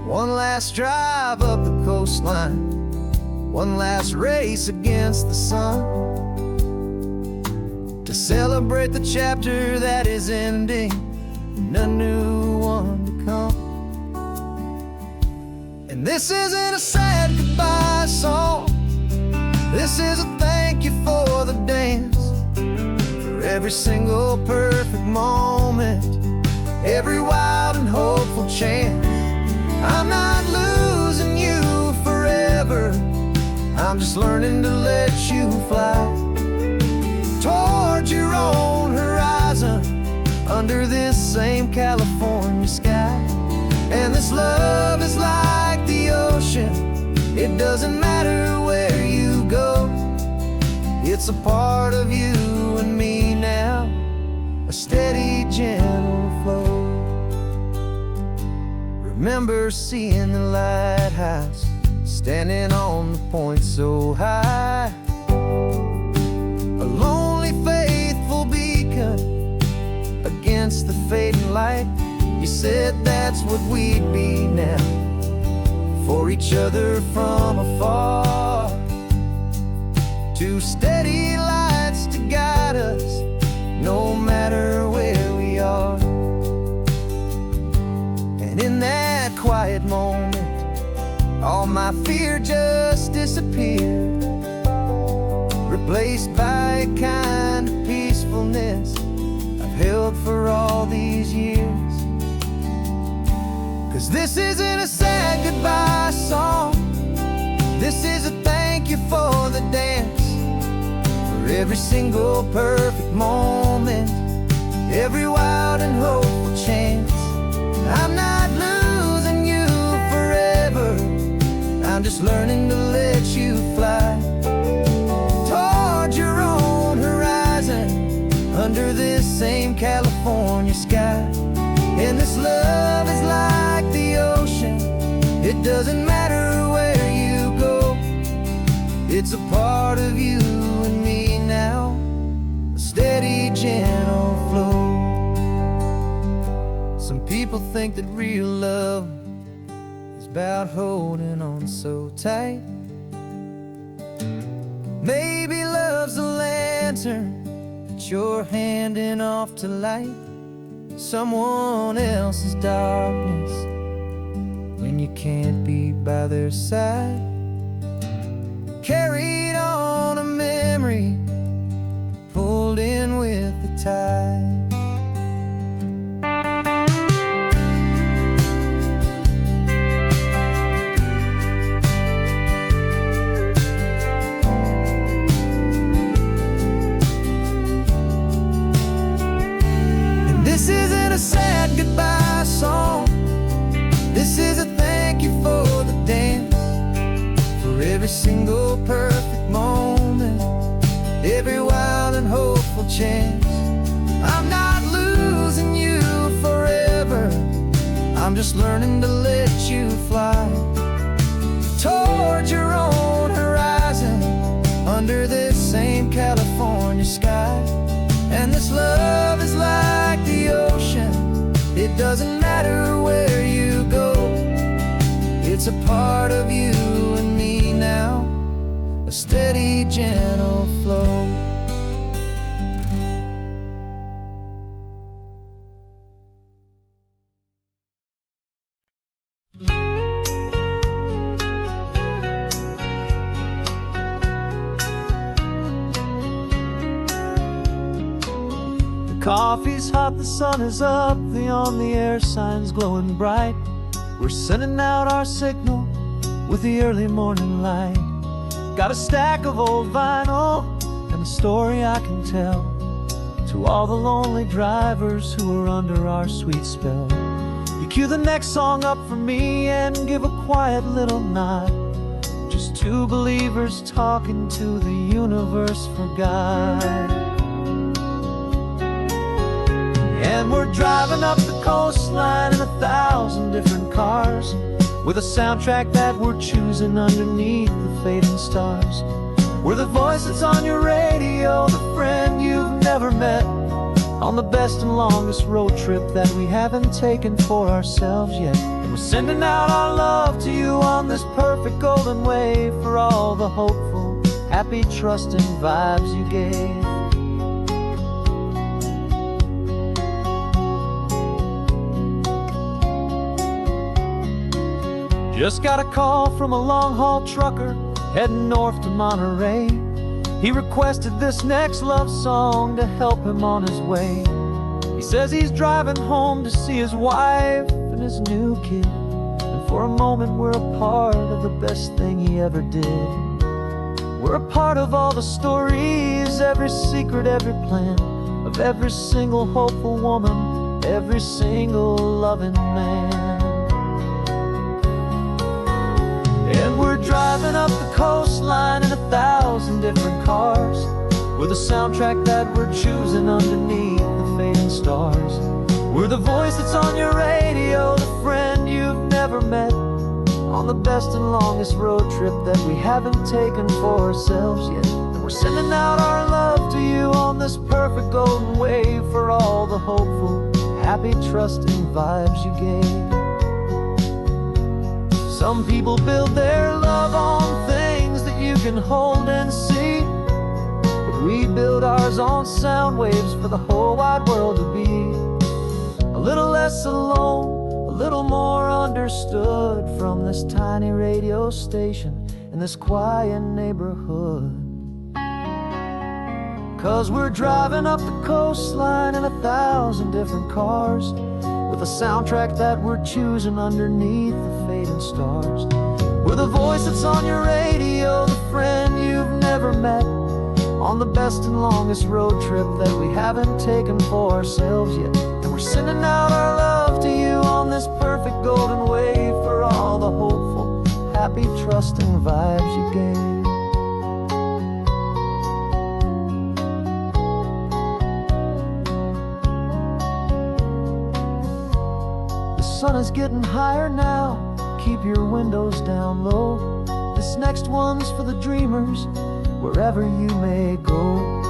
One last drive up the coastline, one last race against the sun, to celebrate the chapter that is ending and a new one to come. And this isn't a sad goodbye song. This is a thank you for the dance, for every single perfect moment, every wild and hopeful chance. I'm not losing you forever, I'm just learning to let you fly towards your own horizon, under this same California sky. And this love is like the ocean, it doesn't matter where you go, it's a part of you and me now, a steady, gentle flow. Remember seeing the lighthouse, standing on the point so high, a lonely, faithful beacon against the fading light. You said that's what we'd be now, for each other from afar. Two steady lights to guide us, no matter where we are. And in that quiet moment, all my fear just disappeared, replaced by a kind of peacefulness I've held for all these years. 'Cause this isn't a sad goodbye song, this is a thank you for the dance, for every single perfect moment, every wild and hopeful chance. I'm not losing you forever, I'm just learning to let you fly towards your own horizon, under this same California sky. And this love is like the ocean, it doesn't matter where you go, it's a part of you and me now, a steady, gentle flow. Some people think that real love is about holding on so tight. Maybe love's a lantern that you're handing off to light someone else's darkness when you can't be by their side. Carried on a memory, pulled in with the tide. This isn't a sad goodbye song, this is a thank you for the dance, for every single perfect moment, every wild and hopeful chance. I'm not losing you forever, I'm just learning to let you fly towards your own horizon, under this same California sky. And this love is like the ocean, it doesn't matter where you go, it's a part of you and me now, a steady, gentle flow. Coffee's hot, the sun is up, the on-the-air sign's glowing bright. We're sending out our signal with the early morning light. Got a stack of old vinyl and a story I can tell to all the lonely drivers who are under our sweet spell. You cue the next song up for me and give a quiet little nod, just two believers talking to the universe for God. And we're driving up the coastline in 1,000 different cars, with a soundtrack that we're choosing underneath the fading stars. We're the voice that's on your radio, the friend you've never met, on the best and longest road trip that we haven't taken for ourselves yet. And we're sending out our love to you on this perfect golden wave, for all the hopeful, happy, trusting vibes you gave. Just got a call from a long-haul trucker heading north to Monterey. He requested this next love song to help him on his way. He says he's driving home to see his wife and his new kid, and for a moment we're a part of the best thing he ever did. We're a part of all the stories, every secret, every plan, of every single hopeful woman, every single loving man. And we're driving up the coastline in 1,000 different cars. We're the soundtrack that we're choosing underneath the fading stars. We're the voice that's on your radio, the friend you've never met, on the best and longest road trip that we haven't taken for ourselves yet. And we're sending out our love to you on this perfect golden wave, for all the hopeful, happy, trusting vibes you gave. Some people build their love on things that you can hold and see, but we build ours on sound waves for the whole wide world to be a little less alone, a little more understood, from this tiny radio station in this quiet neighborhood. 'Cause we're driving up the coastline in 1,000 different cars, with a soundtrack that we're choosing underneath the fading stars. We're the voice that's on your radio, the friend you've never met, on the best and longest road trip that we haven't taken for ourselves yet. And we're sending out our love to you on this perfect golden wave, for all the hopeful, happy, trusting vibes you gave. The sun is getting higher now, keep your windows down low. This next one's for the dreamers, wherever you may go.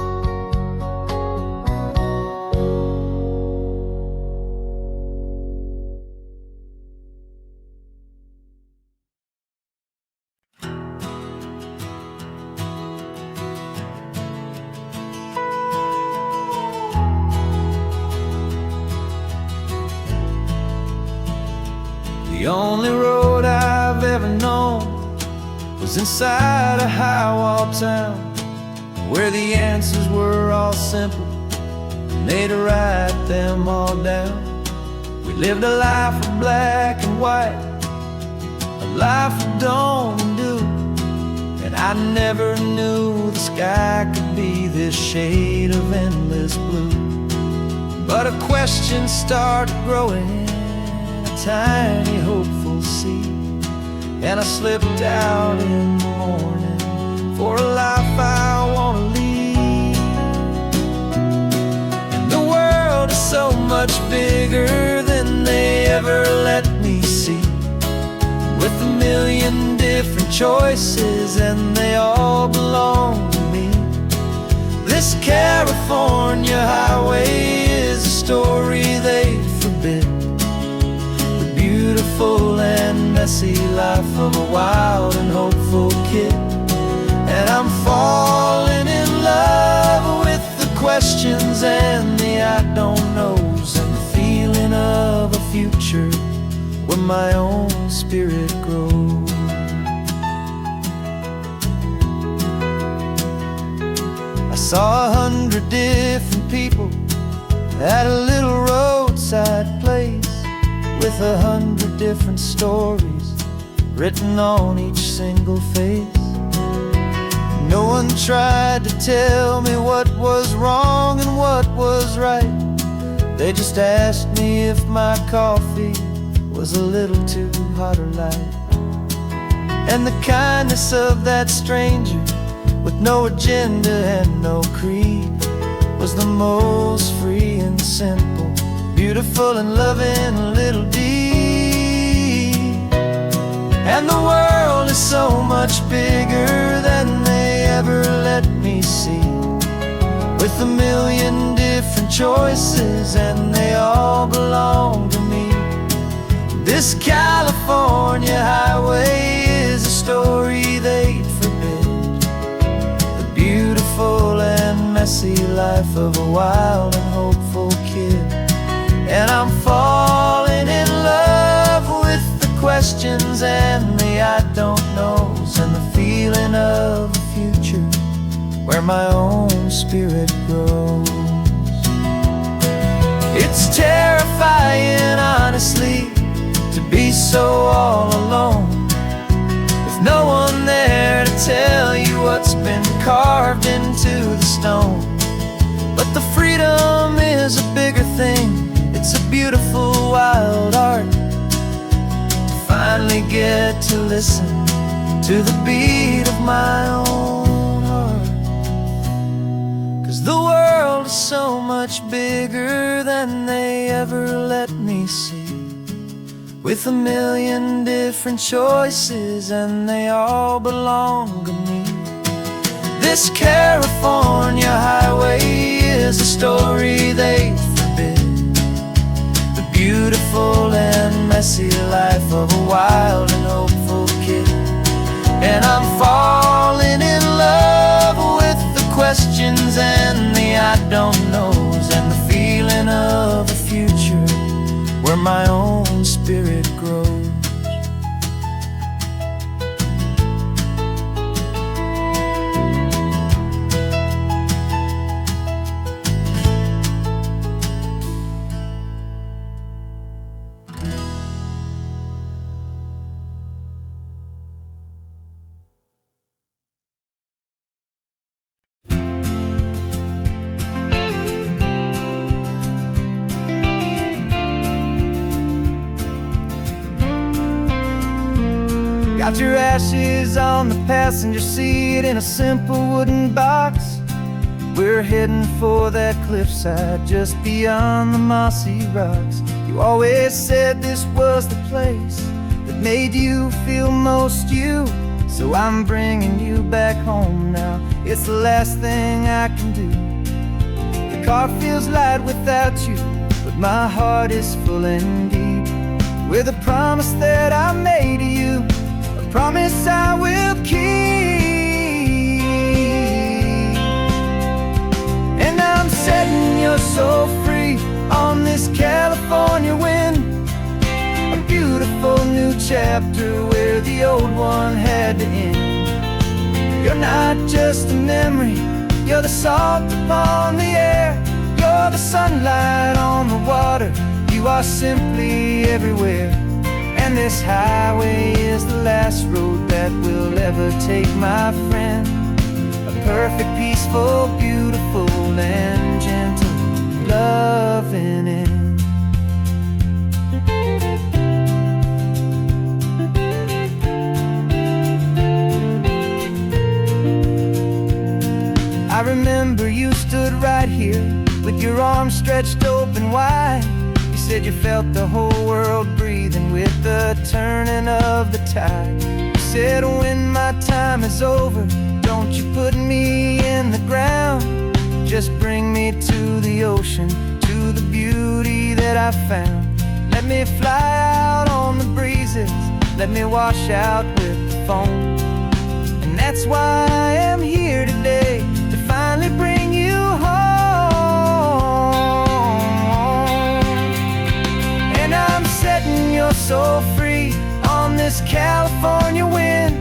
The only road I've ever known was inside a high-wall town, where the answers were all simple, and they'd write them all down. We lived a life of black and white, a life of don't and do, and I never knew the sky could be this shade of endless blue. But a question started growing, tiny hopeful seed, and I slipped out in the morning for a life I want to lead. And the world is so much bigger than they ever let me see, with a million different choices and they all belong to me. This California highway is a story they forbid, beautiful and messy life of a wild and hopeful kid. And I'm falling in love with the questions and the I don't knows, and the feeling of a future where my own spirit grows. I saw 100 different people at a little roadside place, with 100 different stories written on each single face. No one tried to tell me what was wrong and what was right. They just asked me if my coffee was a little too hot or light. And the kindness of that stranger, with no agenda and no creed, was the most free and simple, beautiful and loving little deed. And the world is so much bigger than they ever let me see, with a million different choices and they all belong to me. This California highway is a story they'd forbid, the beautiful and messy life of a wild and hopeful kid. And I'm falling in love with the questions questions and the I don't knows, and the feeling of the future where my own spirit grows. It's terrifying, honestly, to be so all alone, with no one there to tell you what's been carved into the stone. But the freedom is a bigger thing. It's a beautiful wild art to finally get to listen to the beat of my own heart. 'Cause the world is so much bigger than they ever let me see, with a million different choices and they all belong to me. This California highway is a story they forbid, the beautiful and messy life of a wild and hopeful kid. And I'm falling in love with the questions and the I don't knows, and the feeling of the future where my own spirit grows. Got your ashes on the passenger seat in a simple wooden box. We're heading for that cliffside just beyond the mossy rocks. You always said this was the place that made you feel most you, so I'm bringing you back home now. It's the last thing I can do. The car feels light without you, but my heart is full and deep with a promise that I made to you, promise I will keep. And I'm setting your soul free on this California wind, a beautiful new chapter where the old one had to end. You're not just a memory, you're the salt upon the air, you're the sunlight on the water, you are simply everywhere. And this highway is the last road that we'll ever take, my friend. A perfect, peaceful, beautiful, and gentle loving end. I remember you stood right here with your arms stretched open wide. You said you felt the whole world breathing with the turning of the tide. You said when my time is over, don't you put me in the ground, just bring me to the ocean, to the beauty that I found. Let me fly out on the breezes, let me wash out with the foam. And that's why I am here today, to finally bring you home. Setting your soul free on this California wind,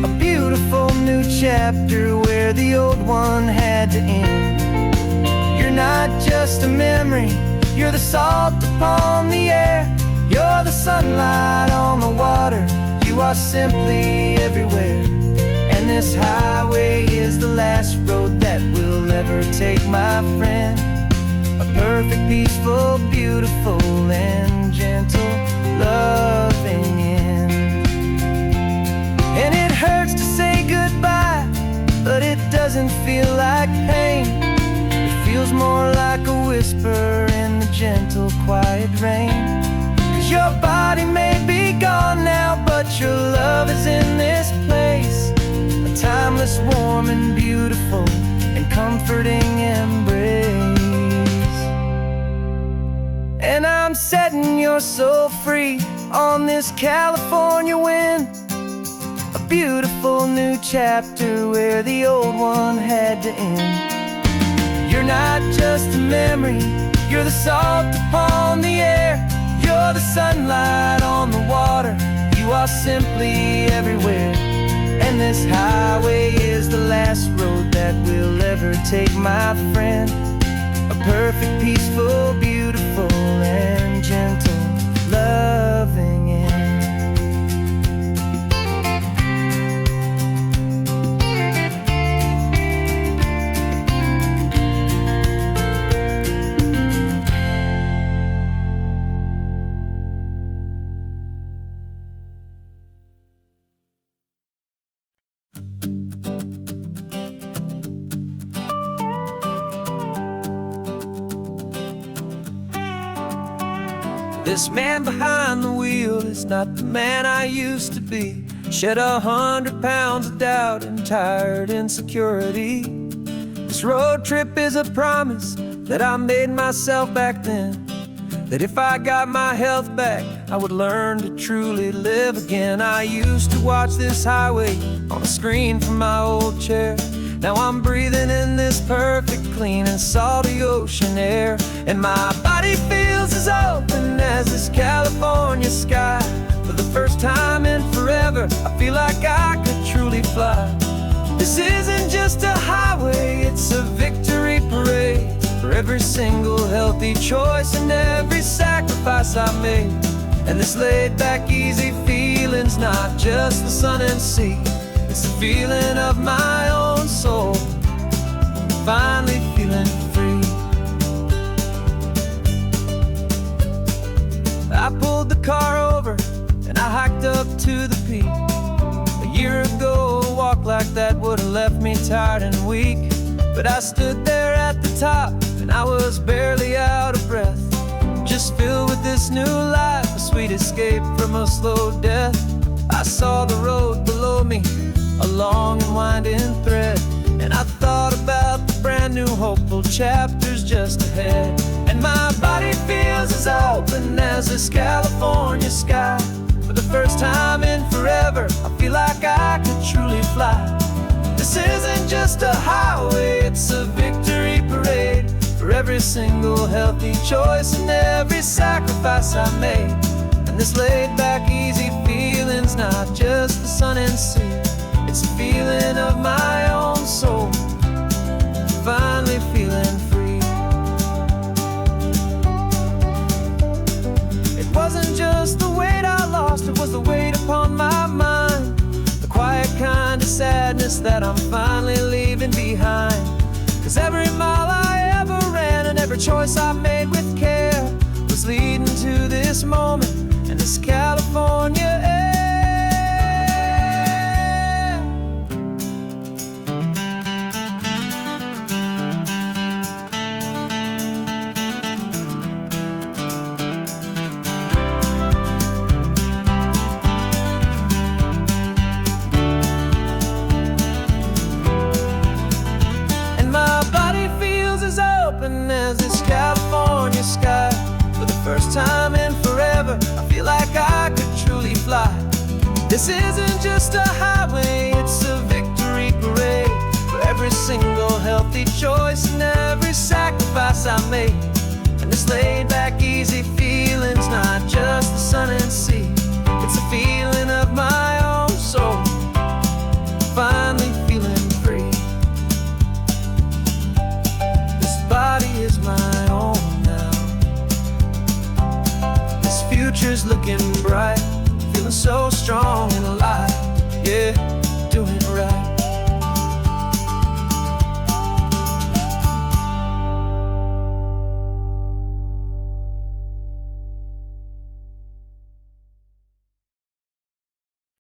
a beautiful new chapter where the old one had to end. You're not just a memory, you're the salt upon the air, you're the sunlight on the water, you are simply everywhere. And this highway is the last road that we'll ever take, my friend. A perfect, peaceful, beautiful, and gentle loving end. And it hurts to say goodbye, but it doesn't feel like pain. It feels more like a whisper in the gentle, quiet rain. 'Cause your body may be gone now, but your love is in this place, a timeless, warm, and beautiful, and comforting embrace. And I'm setting your soul free on this California wind, a beautiful new chapter where the old one had to end. You're not just a memory, you're the salt upon the air, you're the sunlight on the water, you you are simply everywhere. And this highway is the last road that we'll ever take, my friend. A perfect, peaceful, beautiful, and gentle, loving end. This man behind the wheel is not the man I used to be. Shed 100 pounds of doubt and tired insecurity. This road trip is a promise that I made myself back then, that if I got my health back, I would learn to truly live again. I used to watch this highway on a screen from my old chair. Now I'm breathing in this perfect, clean and salty ocean air. And my body feels as open as this California sky. For the first time in forever, I feel like I could truly fly. This isn't just a highway, it's a victory parade. For every single healthy choice and every sacrifice I made. And this laid back, easy feeling's not just the sun and sea. It's the feeling of my own soul, finally feeling free. I pulled the car over and I hiked up to the peak. A year ago, a walk like that would have left me tired and weak. But I stood there at the top and I was barely out of breath, just filled with this new life, a sweet escape from a slow death. I saw the road below me, a long and winding thread, and I thought about the brand new hopeful chapters just ahead. And my body feels as open as this California sky. For the first time in forever, I feel like I could truly fly. This isn't just a highway, it's a victory parade. For every single healthy choice and every sacrifice I made. And this laid back, easy feeling's not just the sun and sea. It's a feeling of my own soul, finally feeling free. It wasn't just the weight I lost, it was the weight upon my mind. The quiet kind of sadness that I'm finally leaving behind. 'Cause every mile I ever ran and every choice I made with care was leading to this moment and this California air. As this California sky. For the first time in forever, I feel like I could truly fly. This isn't just a highway, it's a victory parade. For every single healthy choice and every sacrifice I made. And this laid back, easy feeling's not just the sun and sea. It's a feeling